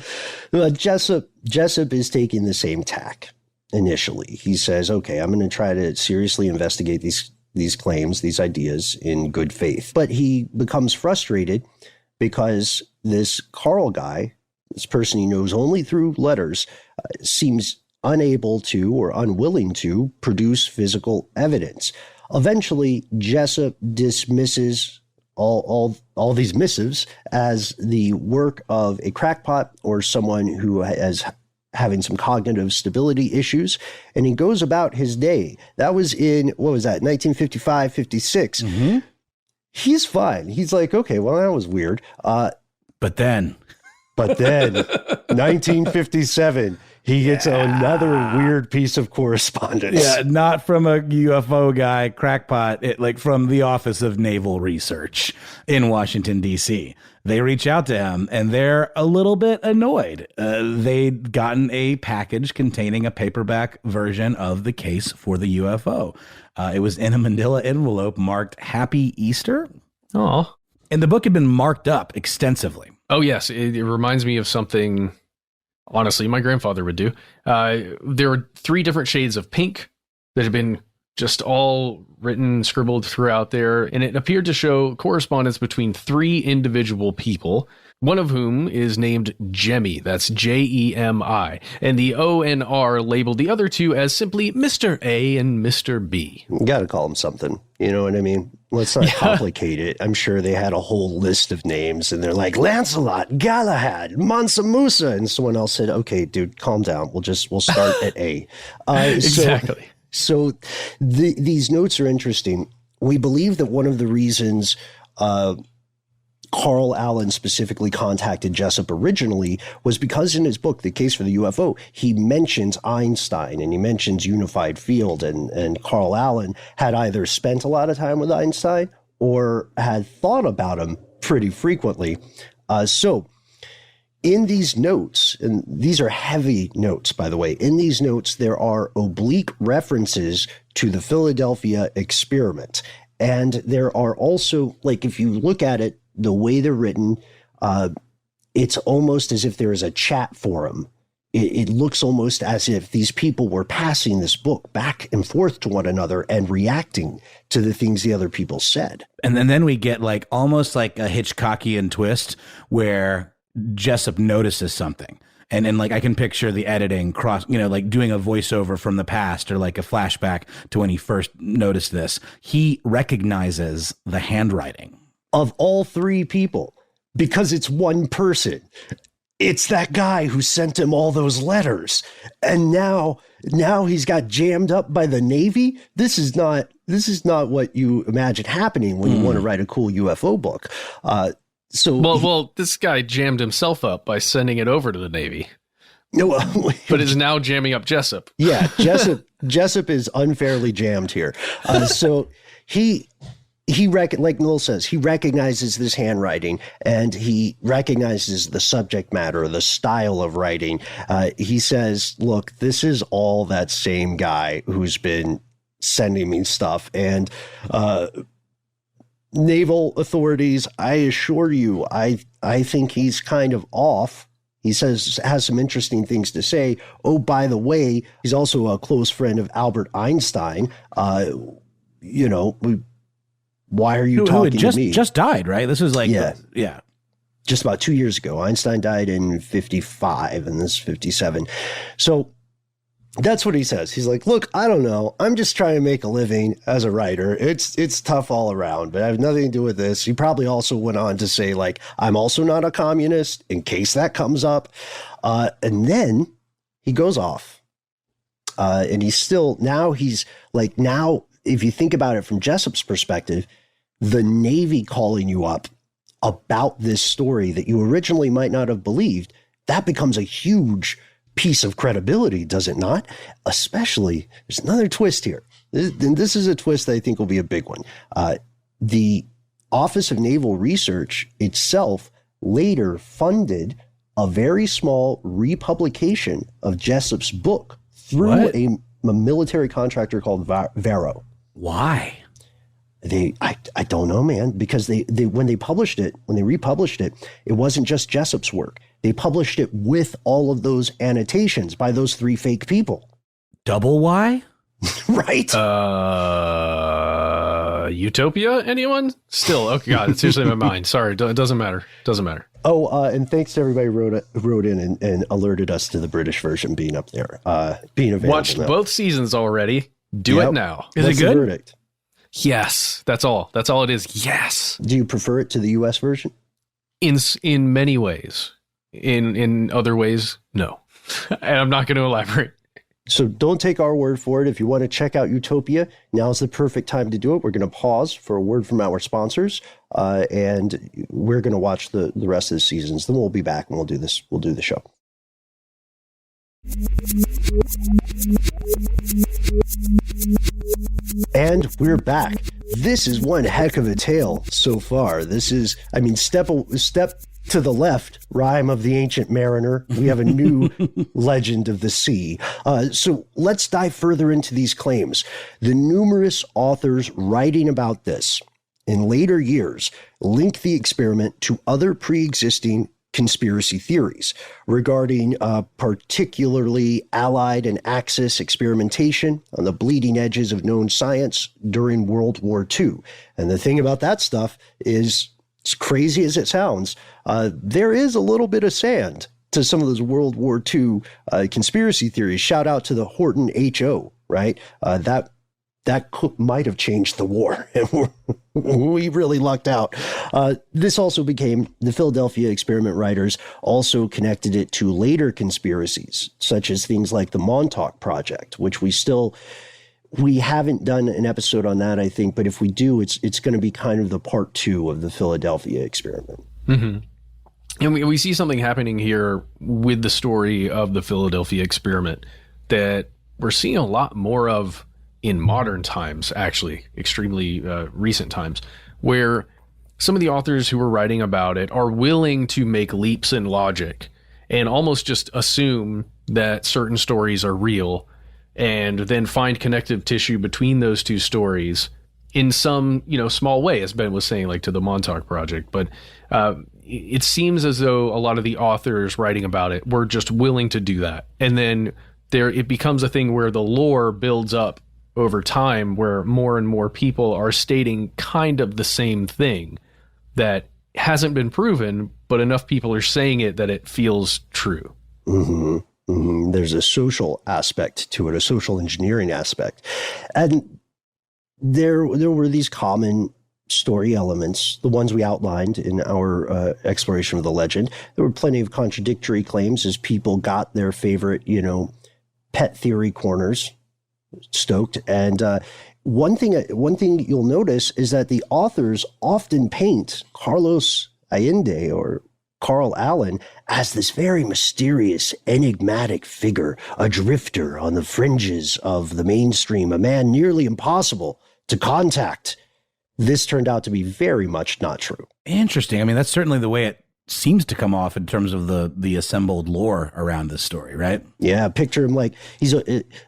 Jessup is taking the same tack initially. He says, okay, I'm going to try to seriously investigate these claims, these ideas in good faith. But he becomes frustrated because this Carl guy, this person he knows only through letters, seems unable to or unwilling to produce physical evidence. Eventually, Jessup dismisses all these missives as the work of a crackpot or someone who is having some cognitive stability issues, and he goes about his day. That was in, 1955, 56. Mm-hmm. He's fine. He's like, okay, well, that was weird. But then, 1957, he gets another weird piece of correspondence. Yeah, not from a UFO guy, crackpot, like from the Office of Naval Research in Washington, D.C. They reach out to him, and they're a little bit annoyed. They'd gotten a package containing a paperback version of the case for the UFO. It was in a manila envelope marked Happy Easter. Oh. And the book had been marked up extensively. Oh, yes. It reminds me of something, honestly, my grandfather would do. There were 3 different shades of pink that had been just all written, scribbled throughout there, and it appeared to show correspondence between 3 individual people, one of whom is named Jemmy. That's Jemi, and the O and R labeled the other 2 as simply Mr. A and Mr. B. You got to call them something. You know what I mean? Let's not complicate it. I'm sure they had a whole list of names, and they're like Lancelot, Galahad, Mansa Musa, and someone else said, "Okay, dude, calm down. We'll start at A." Exactly. So these notes are interesting. We believe that one of the reasons Carl Allen specifically contacted Jessup originally was because in his book, The Case for the UFO, he mentions Einstein and he mentions unified field, and Carl Allen had either spent a lot of time with Einstein or had thought about him pretty frequently. So in these notes, and these are heavy notes, by the way, in these notes, there are oblique references to the Philadelphia experiment. And there are also, like, if you look at it, the way they're written, it's almost as if there is a chat forum. It looks almost as if these people were passing this book back and forth to one another and reacting to the things the other people said. And then we get like almost like a Hitchcockian twist where Jessup notices something. And like I can picture the editing like doing a voiceover from the past or like a flashback to when he first noticed this. He recognizes the handwriting of all 3 people, because it's one person. It's that guy who sent him all those letters. And now he's got jammed up by the Navy. This is not what you imagine happening when you want to write a cool UFO book. Well, this guy jammed himself up by sending it over to the Navy. No, but is now jamming up Jessup. Yeah, Jessup is unfairly jammed here. So like Noel says, he recognizes this handwriting and he recognizes the subject matter, the style of writing. He says, look, this is all that same guy who's been sending me stuff. And naval authorities, I assure you, I think he's kind of off. He has some interesting things to say. Oh, by the way, he's also a close friend of Albert Einstein. Why are you talking to me? Just died, right? This is like, yeah. Just about 2 years ago. Einstein died in 55 and this is 57. So that's what he says. He's like, look, I don't know. I'm just trying to make a living as a writer. It's tough all around, but I have nothing to do with this. He probably also went on to say, like, I'm also not a communist in case that comes up. And then he goes off. And he's if you think about it from Jessup's perspective, the Navy calling you up about this story that you originally might not have believed, that becomes a huge piece of credibility, does it not? Especially, there's another twist here. This is a twist that I think will be a big one. The Office of Naval Research itself later funded a very small republication of Jessup's book through a military contractor called Vero. Why? I don't know, man, because they when they republished it, it wasn't just Jessup's work. They published it with all of those annotations by those 3 fake people. Double why? Right? Utopia? Anyone? Still, okay, God, it's usually in my mind. Sorry, it doesn't matter. Doesn't matter. Oh, and thanks to everybody who wrote in and alerted us to the British version being up there, being available. Watched both seasons already. Do it now. Is it good? Verdict? Yes, that's all. That's all it is. Yes. Do you prefer it to the U.S. version? In many ways. In other ways, no. And I'm not going to elaborate. So don't take our word for it. If you want to check out Utopia, now's the perfect time to do it. We're going to pause for a word from our sponsors, and we're going to watch the rest of the seasons. Then we'll be back and we'll do this. We'll do the show. And we're back. This is one heck of a tale so far. This is, I mean, step to the left, rhyme of the ancient mariner. We have a new legend of the sea. So let's dive further into these claims. The numerous authors writing about this in later years link the experiment to other pre-existing conspiracy theories regarding particularly Allied and Axis experimentation on the bleeding edges of known science during World War II. And the thing about that stuff is, as crazy as it sounds, there is a little bit of sand to some of those World War II conspiracy theories. Shout out to the Horton HO, right? That might have changed the war. And we really lucked out. This also became, the Philadelphia experiment writers also connected it to later conspiracies, such as things like the Montauk Project, which we haven't done an episode on that, I think, but if we do, it's going to be kind of the part 2 of the Philadelphia experiment. Mm-hmm. And we see something happening here with the story of the Philadelphia experiment that we're seeing a lot more of in modern times, actually, extremely recent times, where some of the authors who were writing about it are willing to make leaps in logic and almost just assume that certain stories are real and then find connective tissue between those two stories in some, small way, as Ben was saying, like to the Montauk Project. But it seems as though a lot of the authors writing about it were just willing to do that. And then it becomes a thing where the lore builds up over time, where more and more people are stating kind of the same thing that hasn't been proven, but enough people are saying it that it feels true. Mm-hmm. Mm-hmm. There's a social aspect to it, a social engineering aspect. And there were these common story elements, the ones we outlined in our exploration of the legend. There were plenty of contradictory claims as people got their favorite, pet theory corners stoked. And one thing you'll notice is that the authors often paint Carlos Allende or Carl Allen as this very mysterious, enigmatic figure, a drifter on the fringes of the mainstream, a man nearly impossible to contact. This turned out to be very much not true. Interesting. I mean, that's certainly the way it seems to come off in terms of the assembled lore around this story, right? Yeah, picture him like he's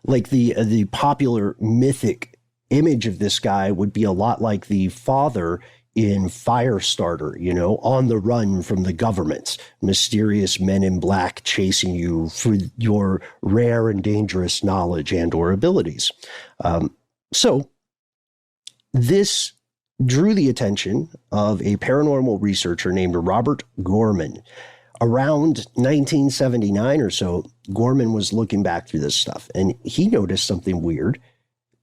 like the popular mythic image of this guy would be a lot like the father in Firestarter, on the run from the government, mysterious men in black chasing you for your rare and dangerous knowledge and or abilities. So this drew the attention of a paranormal researcher named Robert Gorman. Around 1979 or so, Gorman was looking back through this stuff, and he noticed something weird.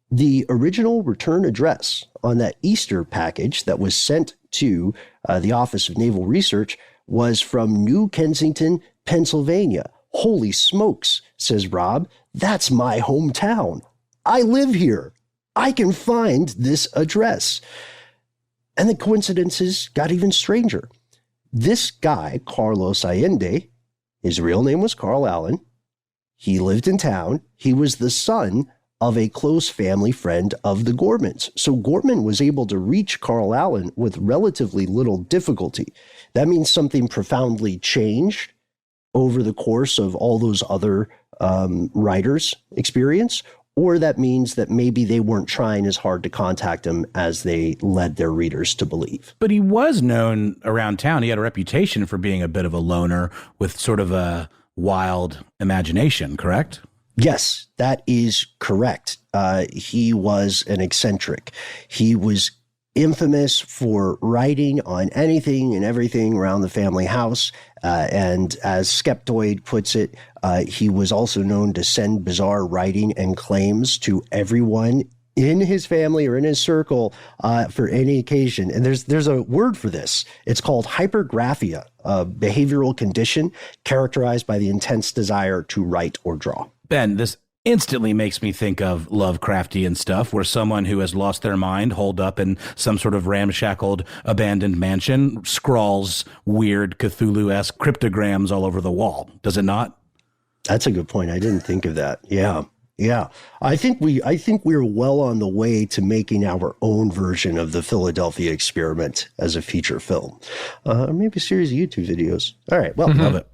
The original return address on that Easter package that was sent to the Office of Naval Research was from New Kensington, Pennsylvania. Holy smokes, says Rob. That's my hometown. I live here. I can find this address. And the coincidences got even stranger. This guy, Carlos Allende, his real name was Carl Allen. He lived in town. He was the son of a close family friend of the Gormans. So Gorman was able to reach Carl Allen with relatively little difficulty. That means something profoundly changed over the course of all those other writers' experience, or that means that maybe they weren't trying as hard to contact him as they led their readers to believe. But he was known around town. He had a reputation for being a bit of a loner with sort of a wild imagination, correct? Yes, that is correct. He was an eccentric. He was infamous for writing on anything and everything around the family house. And as Skeptoid puts it, he was also known to send bizarre writing and claims to everyone in his family or in his circle for any occasion. And there's a word for this. It's called hypergraphia, a behavioral condition characterized by the intense desire to write or draw. Ben, this instantly makes me think of Lovecraftian stuff, where someone who has lost their mind, holed up in some sort of ramshackled abandoned mansion, scrawls weird Cthulhu-esque cryptograms all over the wall. Does it not? That's a good point. I didn't think of that. Yeah. Yeah. I think we're well on the way to making our own version of the Philadelphia experiment as a feature film. Maybe a series of YouTube videos. All right. Well, love it.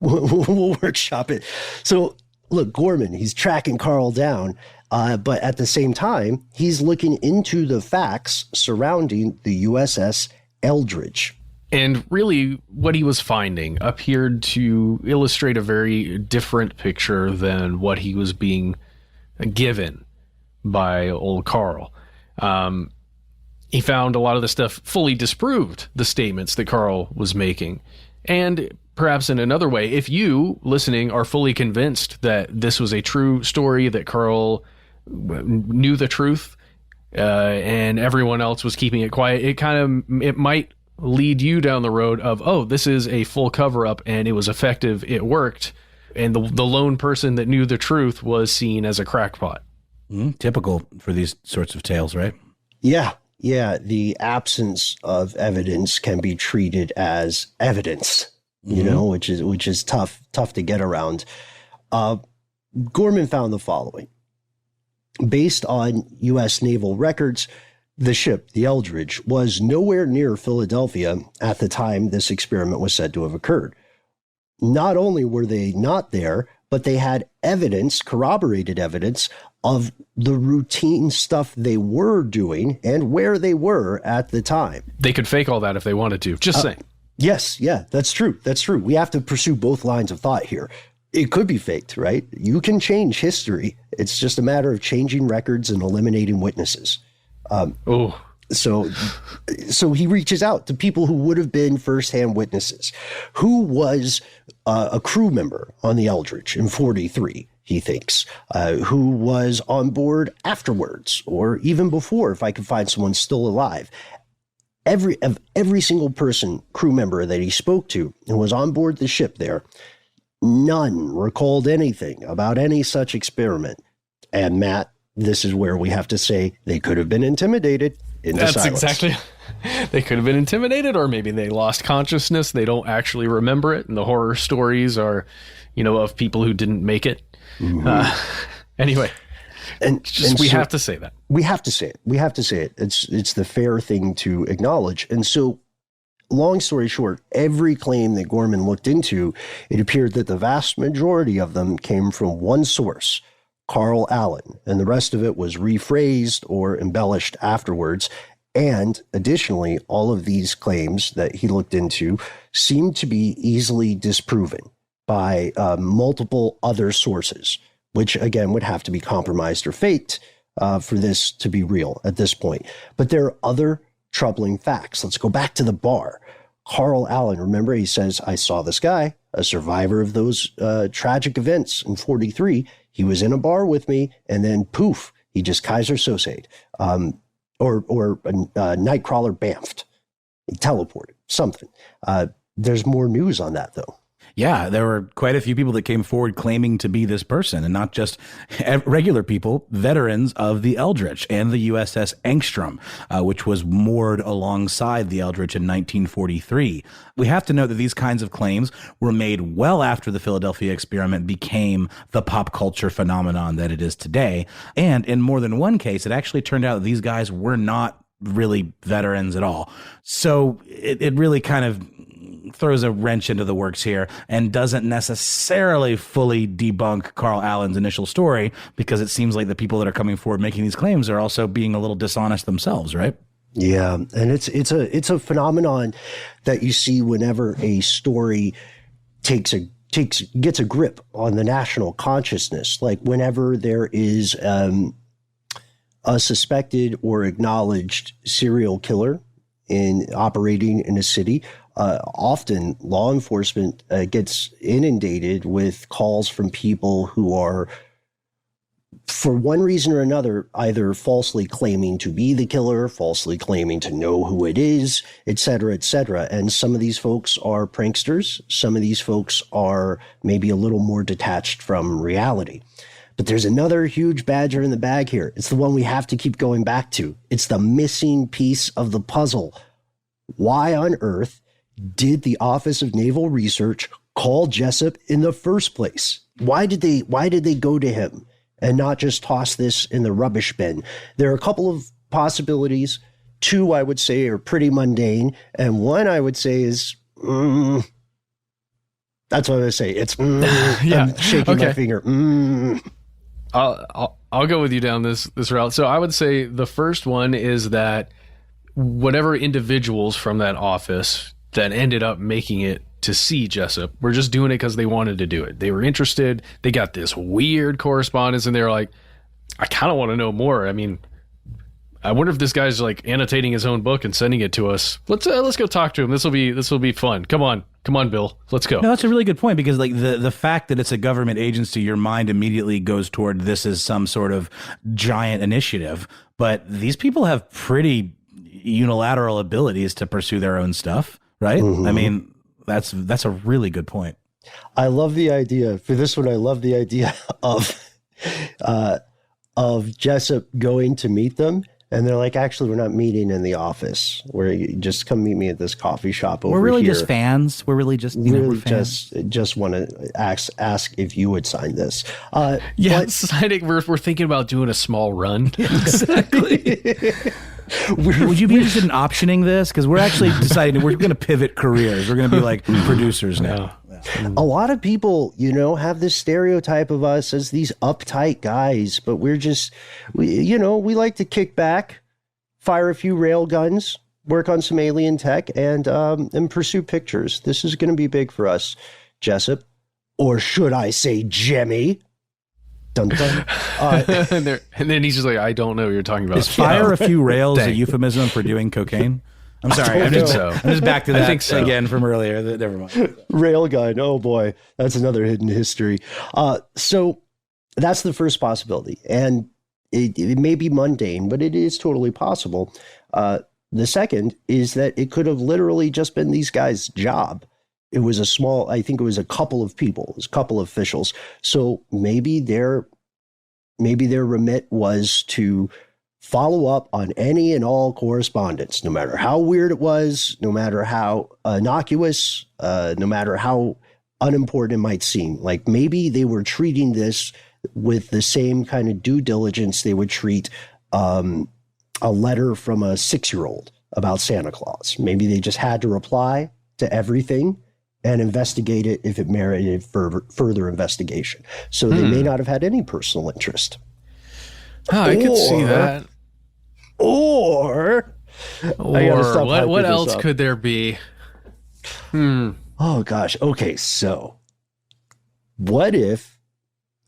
We'll workshop it. So, look, Gorman, he's tracking Carl down, but at the same time, he's looking into the facts surrounding the USS Eldridge. And really, what he was finding appeared to illustrate a very different picture than what he was being given by old Carl. He found a lot of the stuff fully disproved the statements that Carl was making. And perhaps in another way, if you, listening, are fully convinced that this was a true story, that Carl knew the truth, and everyone else was keeping it quiet, it might lead you down the road of, oh, this is a full cover-up, and it was effective, it worked, and the lone person that knew the truth was seen as a crackpot. Typical for these sorts of tales, right? Yeah. The absence of evidence can be treated as evidence, you know, which is tough to get around. Gorman found the following. Based on U.S. naval records, the ship, the Eldridge, was nowhere near Philadelphia at the time this experiment was said to have occurred. Not only were they not there, but they had evidence, corroborated evidence, of the routine stuff they were doing and where they were at the time. They could fake all that if they wanted to. Just saying. Yes, yeah, that's true. That's true. We have to pursue both lines of thought here. It could be faked, right? You can change history. It's just a matter of changing records and eliminating witnesses. So he reaches out to people who would have been firsthand witnesses. Who was a crew member on the Eldridge in 43, he thinks, who was on board afterwards or even before, if I could find someone still alive. Every single person, crew member that he spoke to and was on board the ship there, none recalled anything about any such experiment. And Matt, this is where we have to say they could have been intimidated into silence. Exactly. They could have been intimidated, or maybe they lost consciousness. They don't actually remember it. And the horror stories are, of people who didn't make it. Anyway, we have to say that. We have to say it. It's the fair thing to acknowledge. And so, long story short, every claim that Gorman looked into, it appeared that the vast majority of them came from one source, Carl Allen, and the rest of it was rephrased or embellished afterwards. And additionally, all of these claims that he looked into seemed to be easily disproven by multiple other sources, which again would have to be compromised or faked for this to be real at this point. But there are other troubling facts. Let's go back to the bar. Carl Allen, remember, he says, I saw this guy, a survivor of those tragic events in 43. He was in a bar with me, and then poof, he just Kaiser Sosa'd, or Nightcrawler bamfed. He teleported, something. There's more news on that, though. Yeah, there were quite a few people that came forward claiming to be this person, and not just regular people, veterans of the Eldridge and the USS Angstrom, which was moored alongside the Eldridge in 1943. We have to note that these kinds of claims were made well after the Philadelphia experiment became the pop culture phenomenon that it is today. And in more than one case, it actually turned out that these guys were not really veterans at all. So it really kind of throws a wrench into the works here and doesn't necessarily fully debunk Carl Allen's initial story, because it seems like the people that are coming forward making these claims are also being a little dishonest themselves, right? Yeah, and it's a phenomenon that you see whenever a story gets a grip on the national consciousness. Like whenever there is a suspected or acknowledged serial killer operating in a city, often law enforcement gets inundated with calls from people who are, for one reason or another, either falsely claiming to be the killer, falsely claiming to know who it is, et cetera, et cetera. And some of these folks are pranksters. Some of these folks are maybe a little more detached from reality. But there's another huge badger in the bag here. It's the one we have to keep going back to. It's the missing piece of the puzzle. Why on earth did the Office of Naval Research call Jessup in the first place? Why did they go to him and not just toss this in the rubbish bin? There are a couple of possibilities. Two, I would say, are pretty mundane. And one, I would say, is, that's what I would say. It's, yeah. I'm shaking my finger. I'll go with you down this route. So I would say the first one is that whatever individuals from that office that ended up making it to see Jessup were just doing it because they wanted to do it. They were interested. They got this weird correspondence and they're like, I kind of want to know more. I mean, I wonder if this guy's like annotating his own book and sending it to us. Let's go talk to him. This will be fun. Come on, Bill. Let's go. No, that's a really good point, because like the fact that it's a government agency, your mind immediately goes toward this as some sort of giant initiative. But these people have pretty unilateral abilities to pursue their own stuff, right? Mm-hmm. I mean, that's a really good point. I love the idea for this one. I love the idea of Jessup going to meet them. And they're like, actually, we're not meeting in the office. You just come meet me at this coffee shop over here. We're really just fans. We're really just, we're fans. just want to ask if you would sign this. Signing. We're thinking about doing a small run. Exactly. Would you be interested in optioning this? Because we're actually deciding we're going to pivot careers. We're going to be like producers now. A lot of people, have this stereotype of us as these uptight guys, but we like to kick back, fire a few rail guns, work on some alien tech, and pursue pictures. This is going to be big for us, Jessup, or should I say, Jemmy? Dun, dun. And then he's just like, I don't know what you're talking about. Is fire a few rails a euphemism for doing cocaine? I'm sorry. I'm just back to that again from earlier. Never mind. Railgun. Oh boy, that's another hidden history. So that's the first possibility, and it may be mundane, but it is totally possible. The second is that it could have literally just been these guys' job. It was I think it was a couple of people, it was a couple of officials. So maybe their remit was to follow up on any and all correspondence, no matter how weird it was, no matter how innocuous, no matter how unimportant it might seem. Like maybe they were treating this with the same kind of due diligence they would treat a letter from a 6-year-old about Santa Claus. Maybe they just had to reply to everything and investigate it if it merited further investigation. So they may not have had any personal interest. I could see that. Or what else could there be? Oh gosh. Okay, so what if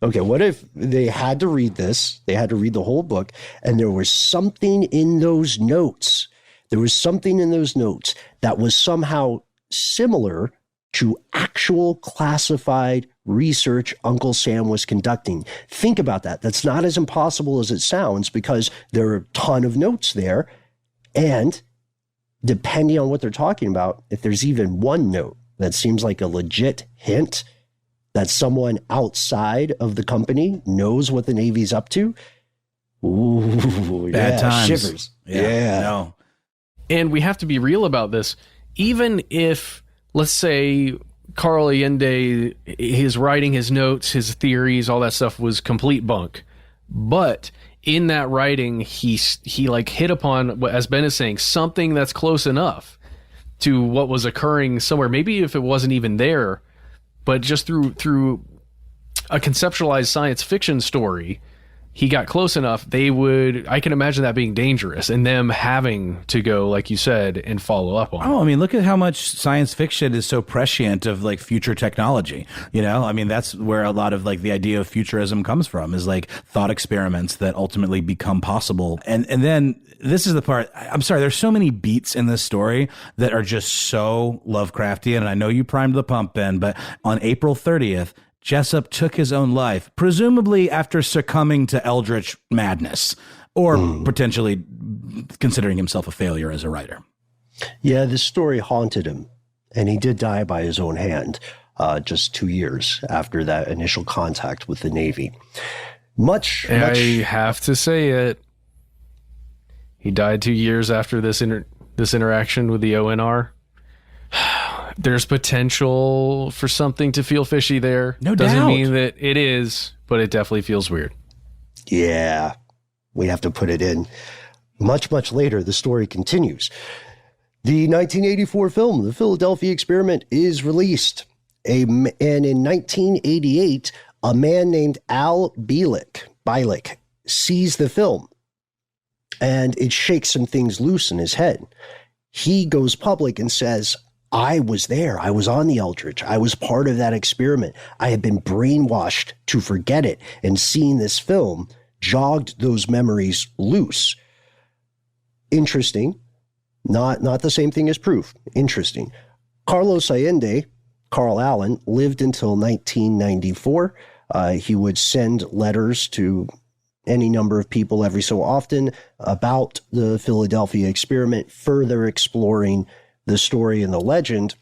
they had to read this? They had to read the whole book, and there was something in those notes. There was something in those notes that was somehow similar to actual classified research Uncle Sam was conducting. Think about that. That's not as impossible as it sounds, because there are a ton of notes there. And depending on what they're talking about, if there's even one note that seems like a legit hint that someone outside of the company knows what the Navy's up to, bad times. Shivers. Yeah. No. And we have to be real about this. Even if, let's say, Carl Allende, his writing, his notes, his theories, all that stuff was complete bunk. But in that writing, he like hit upon, as Ben is saying, something that's close enough to what was occurring somewhere. Maybe if it wasn't even there, but just through a conceptualized science fiction story, he got close enough, I can imagine that being dangerous and them having to go, like you said, and follow up on it. I mean, look at how much science fiction is so prescient of like future technology. I mean, that's where a lot of like the idea of futurism comes from, is like thought experiments that ultimately become possible. And then this is the part, I'm sorry, there's so many beats in this story that are just so Lovecraftian. And I know you primed the pump, Ben, but on April 30th, Jessup took his own life, presumably after succumbing to eldritch madness, or potentially considering himself a failure as a writer. Yeah, this story haunted him, and he did die by his own hand just 2 years after that initial contact with the Navy. I have to say it. He died 2 years after this interaction with the ONR. There's potential for something to feel fishy there. No doubt. Doesn't mean that it is, but it definitely feels weird. Yeah, we have to put it in. Much, much later, the story continues. The 1984 film, The Philadelphia Experiment, is released. And in 1988, a man named Al Bielek sees the film, and it shakes some things loose in his head. He goes public and says, I was there. I was on the Eldridge. I was part of that experiment. I had been brainwashed to forget it, and seeing this film jogged those memories loose. Interesting. Not the same thing as proof. Interesting. Carlos Allende, Carl Allen, lived until 1994. He would send letters to any number of people every so often about the Philadelphia experiment, further exploring the story and the legend.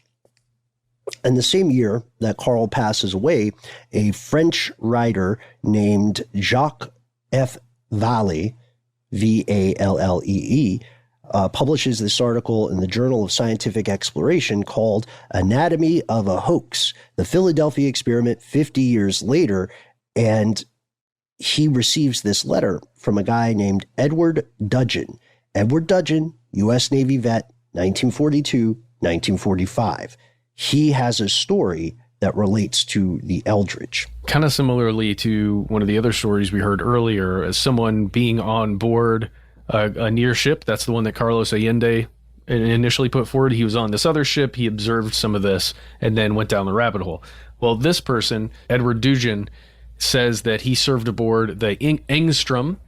And the same year that Carl passes away, a French writer named Jacques F. Vallée, Vallee, publishes this article in the Journal of Scientific Exploration called Anatomy of a Hoax, the Philadelphia Experiment 50 years later. And he receives this letter from a guy named Edward Dudgeon. Edward Dudgeon, U.S. Navy vet, 1942, 1945. He has a story that relates to the Eldridge. Kind of similarly to one of the other stories we heard earlier, as someone being on board a near ship. That's the one that Carlos Allende initially put forward. He was on this other ship. He observed some of this and then went down the rabbit hole. Well, this person, Edward Dudgeon, says that he served aboard the Engstrom,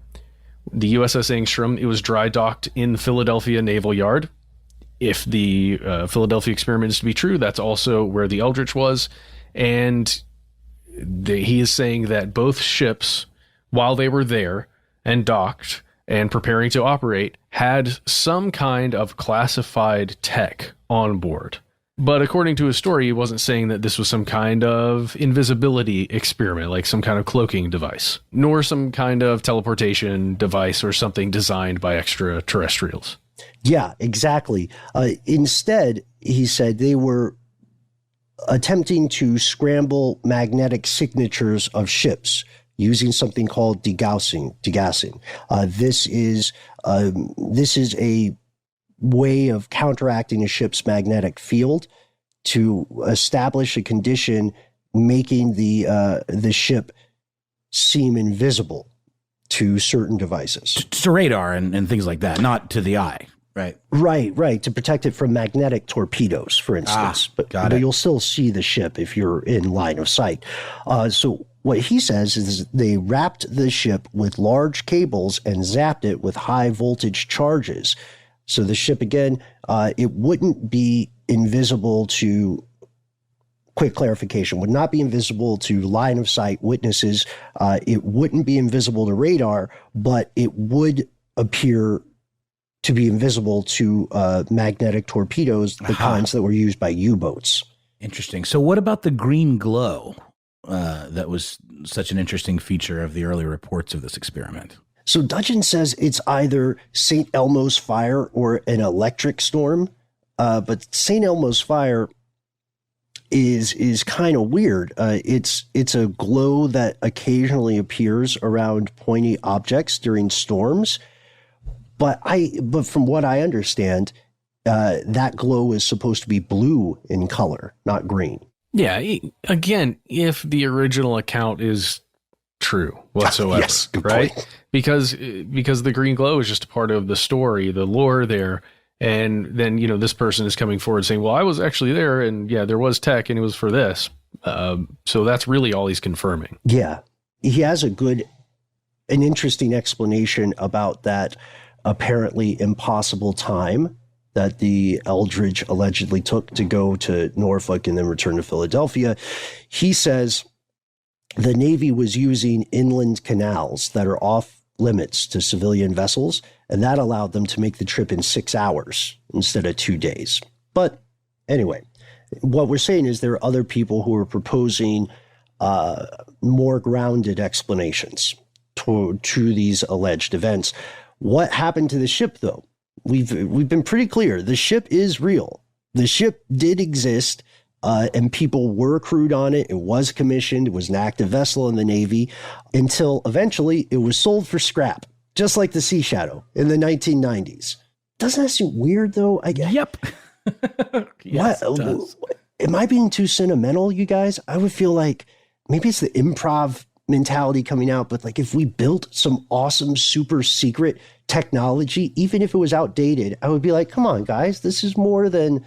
the USS Engstrom. It was dry docked in the Philadelphia Naval Yard. If the Philadelphia experiment is to be true, that's also where the Eldritch was. And he is saying that both ships, while they were there and docked and preparing to operate, had some kind of classified tech on board. But according to his story, he wasn't saying that this was some kind of invisibility experiment, like some kind of cloaking device, nor some kind of teleportation device or something designed by extraterrestrials. Yeah, exactly. Instead, he said they were attempting to scramble magnetic signatures of ships using something called degassing. This is a way of counteracting a ship's magnetic field to establish a condition making the ship seem invisible to certain devices. To radar and things like that, not to the eye. Right. To protect it from magnetic torpedoes, for instance. But you'll still see the ship if you're in line of sight. So what he says is they wrapped the ship with large cables and zapped it with high voltage charges. So the ship, again, it wouldn't be invisible to, quick clarification, would not be invisible to line of sight witnesses. It wouldn't be invisible to radar, but it would appear to be invisible to magnetic torpedoes, the kinds that were used by U-boats. Interesting. So what about the green glow? That was such an interesting feature of the early reports of this experiment. So Dudgeon says it's either St. Elmo's fire or an electric storm, but St. Elmo's fire is kind of weird. It's a glow that occasionally appears around pointy objects during storms. But from what I understand, that glow is supposed to be blue in color, not green. Yeah. Again, if the original account is true whatsoever. Yes, good right? point. Because the green glow is just a part of the story, the lore there. And then, this person is coming forward saying, well, I was actually there, and yeah, there was tech, and it was for this. So that's really all he's confirming. Yeah. He has an interesting explanation about that apparently impossible time that the Eldridge allegedly took to go to Norfolk and then return to Philadelphia. He says the Navy was using inland canals that are off limits to civilian vessels, and that allowed them to make the trip in 6 hours instead of 2 days. But anyway, what we're saying is there are other people who are proposing more grounded explanations to these alleged events. What happened to the ship, though? We've been pretty clear. The ship is real. The ship did exist, and people were crewed on it. It was commissioned. It was an active vessel in the Navy until eventually it was sold for scrap, just like the Sea Shadow in the 1990s. Doesn't that seem weird, though? I guess. Yep. Yes, what? It does. Am I being too sentimental, you guys? I would feel like maybe it's the improv mentality coming out, but like if we built some awesome, super secret technology, even if it was outdated, I would be like, come on, guys, this is more than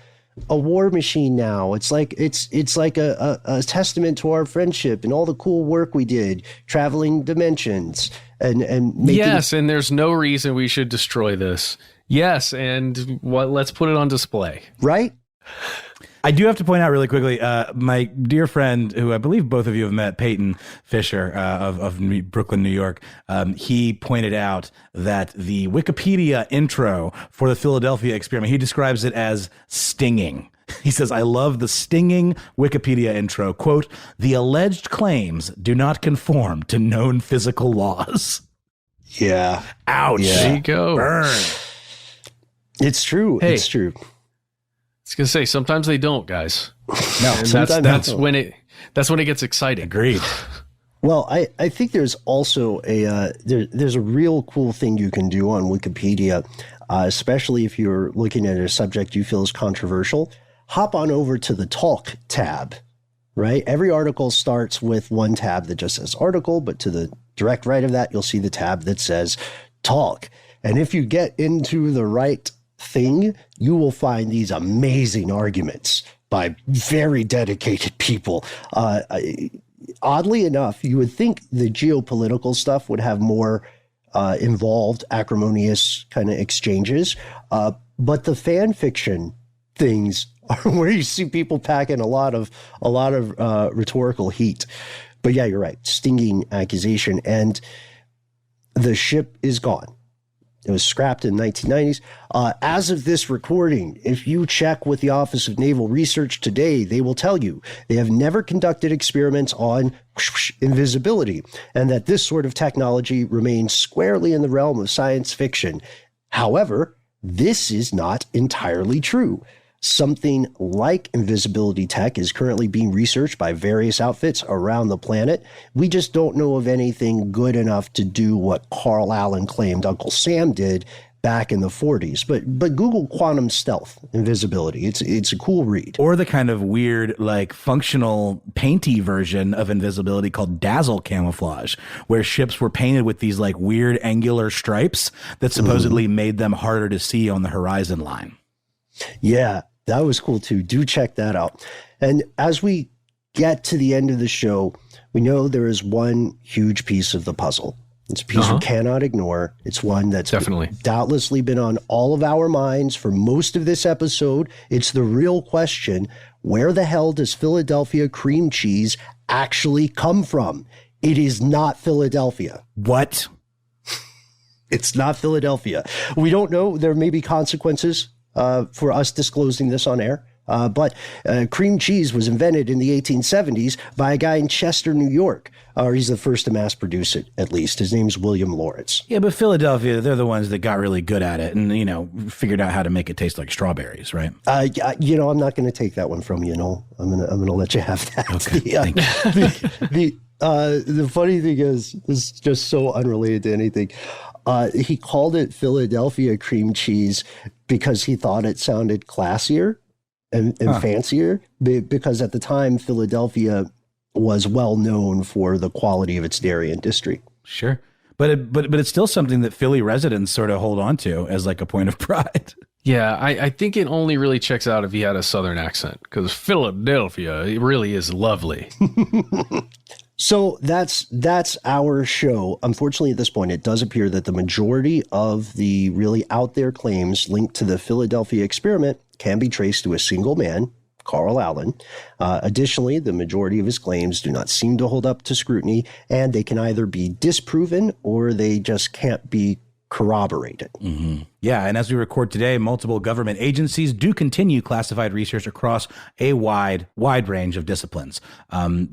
a war machine now. It's like a testament to our friendship and all the cool work we did, traveling dimensions and making. Yes, and there's no reason we should destroy this. Yes, and let's put it on display. Right? I do have to point out really quickly, my dear friend, who I believe both of you have met, Peyton Fisher of Brooklyn, New York, he pointed out that the Wikipedia intro for the Philadelphia experiment, he describes it as stinging. He says, I love the stinging Wikipedia intro. Quote, the alleged claims do not conform to known physical laws. Yeah. Ouch. Yeah. There you go. Burn. It's true. Hey. It's true. I was gonna say sometimes they don't, guys. No, And sometimes when it gets exciting. agreed. Well, I think there's also there's a real cool thing you can do on Wikipedia, especially if you're looking at a subject you feel is controversial. Hop on over to the Talk tab, right? Every article starts with one tab that just says article, but to the direct right of that, you'll see the tab that says Talk. And if you get into the right thing, you will find these amazing arguments by very dedicated people. Oddly enough, you would think the geopolitical stuff would have more involved, acrimonious kind of exchanges, but the fan fiction things are where you see people packing a lot of rhetorical heat. But yeah, you're right, stinging accusation, and the ship is gone. It was scrapped in the 1990s. As of this recording, if you check with the Office of Naval Research today, they will tell you they have never conducted experiments on invisibility, and that this sort of technology remains squarely in the realm of science fiction. However, this is not entirely true. Something like invisibility tech is currently being researched by various outfits around the planet. We just don't know of anything good enough to do what Carl Allen claimed Uncle Sam did back in the 40s. But Google quantum stealth invisibility. It's a cool read. Or the kind of weird, like functional painty version of invisibility called dazzle camouflage, where ships were painted with these like weird angular stripes that supposedly made them harder to see on the horizon line. Yeah, that was cool too. Do check that out. And as we get to the end of the show, we know there is one huge piece of the puzzle. It's a piece we cannot ignore. It's one that's Definitely doubtlessly been on all of our minds for most of this episode. It's the real question: where the hell does Philadelphia cream cheese actually come from? It is not Philadelphia. What? It's not Philadelphia. We don't know. There may be consequences for us disclosing this on air. But cream cheese was invented in the 1870s by a guy in Chester, New York. Or he's the first to mass produce it, at least. His name's William Lawrence. Yeah, but Philadelphia, they're the ones that got really good at it and, figured out how to make it taste like strawberries, right? I'm not going to take that one from you, Noel. I'm going to let you have that. Okay, the funny thing is, this is just so unrelated to anything. He called it Philadelphia cream cheese because he thought it sounded classier and fancier, because at the time Philadelphia was well known for the quality of its dairy industry. Sure. But it's still something that Philly residents sort of hold on to as like a point of pride. Yeah, I think it only really checks out if he had a Southern accent, because Philadelphia, it really is lovely. So that's our show. Unfortunately, at this point, it does appear that the majority of the really out there claims linked to the Philadelphia experiment can be traced to a single man, Carl Allen. Additionally, the majority of his claims do not seem to hold up to scrutiny, and they can either be disproven or they just can't be corroborated. Mm-hmm. Yeah, and as we record today, multiple government agencies do continue classified research across a wide range of disciplines.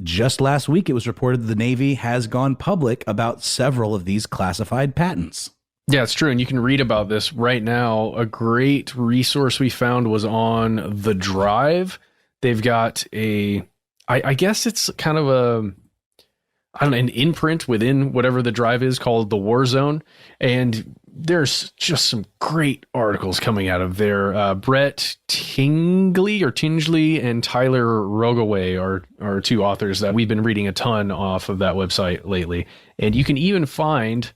Just last week, it was reported that the Navy has gone public about several of these classified patents. Yeah, it's true. And you can read about this right now. A great resource we found was on The Drive. They've got I guess it's kind of an imprint within whatever The Drive is, called The War Zone. And there's just some great articles coming out of there. Brett Tingley and Tyler Rogaway are two authors that we've been reading a ton off of that website lately. And you can even find,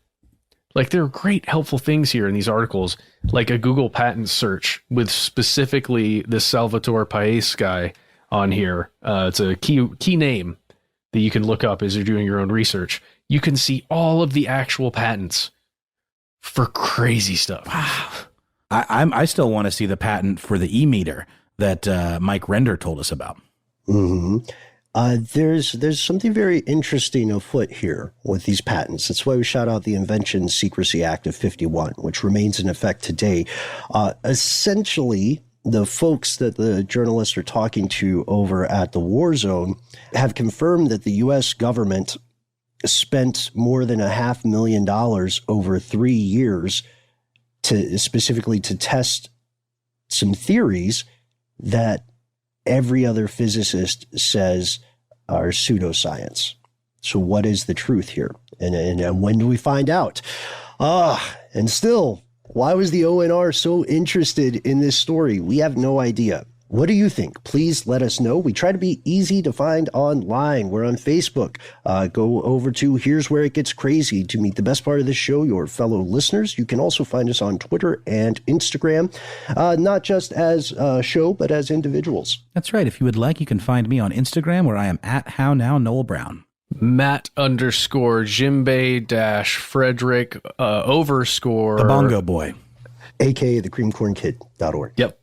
like, there are great helpful things here in these articles, like a Google patent search with specifically this Salvatore Paes guy on here. It's a key name that you can look up as you're doing your own research. You can see all of the actual patents for crazy stuff. Wow. I still want to see the patent for the e-meter that Mike Render told us about. Mm-hmm. There's something very interesting afoot here with these patents. That's why we shout out the Invention Secrecy Act of 51, which remains in effect today. Essentially, the folks that the journalists are talking to over at the War Zone have confirmed that the U.S. government spent more than $500,000 over 3 years specifically to test some theories that every other physicist says are pseudoscience. So what is the truth here? And when do we find out? And still, why was the ONR so interested in this story? We have no idea. What do you think? Please let us know. We try to be easy to find online. We're on Facebook. Go over to Here's Where It Gets Crazy to meet the best part of the show, your fellow listeners. You can also find us on Twitter and Instagram, not just as a show, but as individuals. That's right. If you would like, you can find me on Instagram, where I am at HowNowNoelBrown. Matt_Jimbe-Frederick _ The Bongo Boy, aka thecreamcornkid.org. Yep.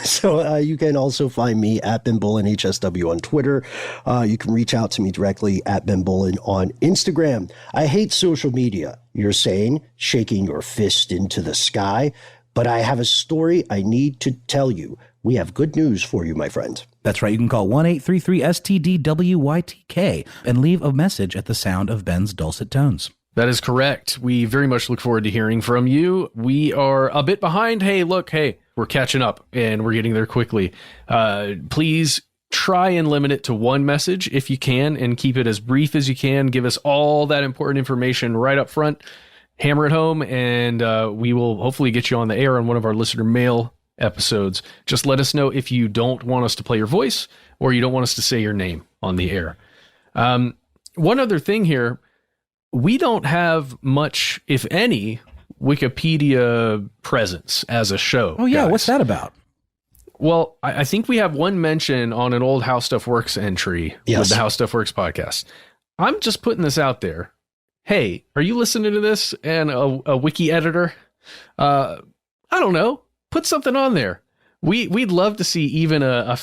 So you can also find me at Ben Bolin HSW on Twitter. You can reach out to me directly at Ben Bolin on Instagram. I hate social media, you're saying, shaking your fist into the sky. But I have a story I need to tell you. We have good news for you, my friend. That's right. You can call 1-833-STDWYTK and leave a message at the sound of Ben's dulcet tones. That is correct. We very much look forward to hearing from you. We are a bit behind. Hey, we're catching up and we're getting there quickly. Please try and limit it to one message if you can, and keep it as brief as you can. Give us all that important information right up front. Hammer it home, and we will hopefully get you on the air on one of our listener mail episodes. Just let us know if you don't want us to play your voice or you don't want us to say your name on the air. One other thing here. We don't have much, if any, Wikipedia presence as a show. Oh, yeah. Guys. What's that about? Well, I think we have one mention on an old How Stuff Works entry with the How Stuff Works podcast. I'm just putting this out there. Hey, are you listening to this and a wiki editor? I don't know. Put something on there. We'd love to see even a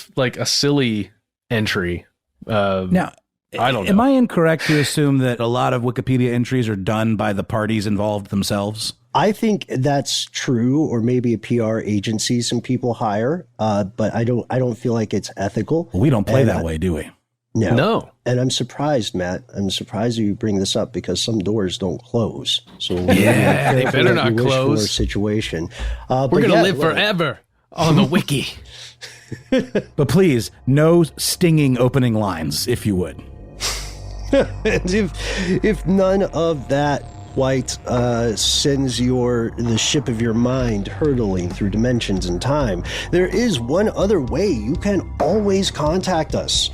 silly entry. Now, I don't know. Am I incorrect to assume that a lot of Wikipedia entries are done by the parties involved themselves? I think that's true, or maybe a PR agency some people hire, but I don't feel like it's ethical. Well, we don't play that way, do we? No. And I'm surprised, Matt. I'm surprised you bring this up, because some doors don't close. So yeah, they better not close. For a situation. We're going to live forever on the wiki. But please, no stinging opening lines, if you would. And if none of that quite sends the ship of your mind hurtling through dimensions and time, there is one other way you can always contact us.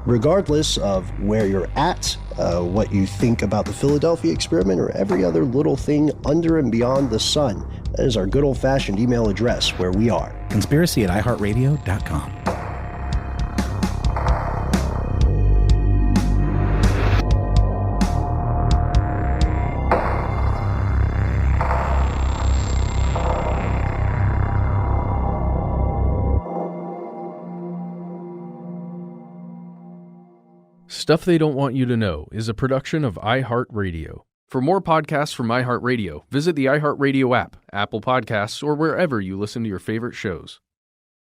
Regardless of where you're at, what you think about the Philadelphia experiment, or every other little thing under and beyond the sun, that is our good old-fashioned email address where we are. Conspiracy@iHeartRadio.com. Stuff They Don't Want You to Know is a production of iHeartRadio. For more podcasts from iHeartRadio, visit the iHeartRadio app, Apple Podcasts, or wherever you listen to your favorite shows.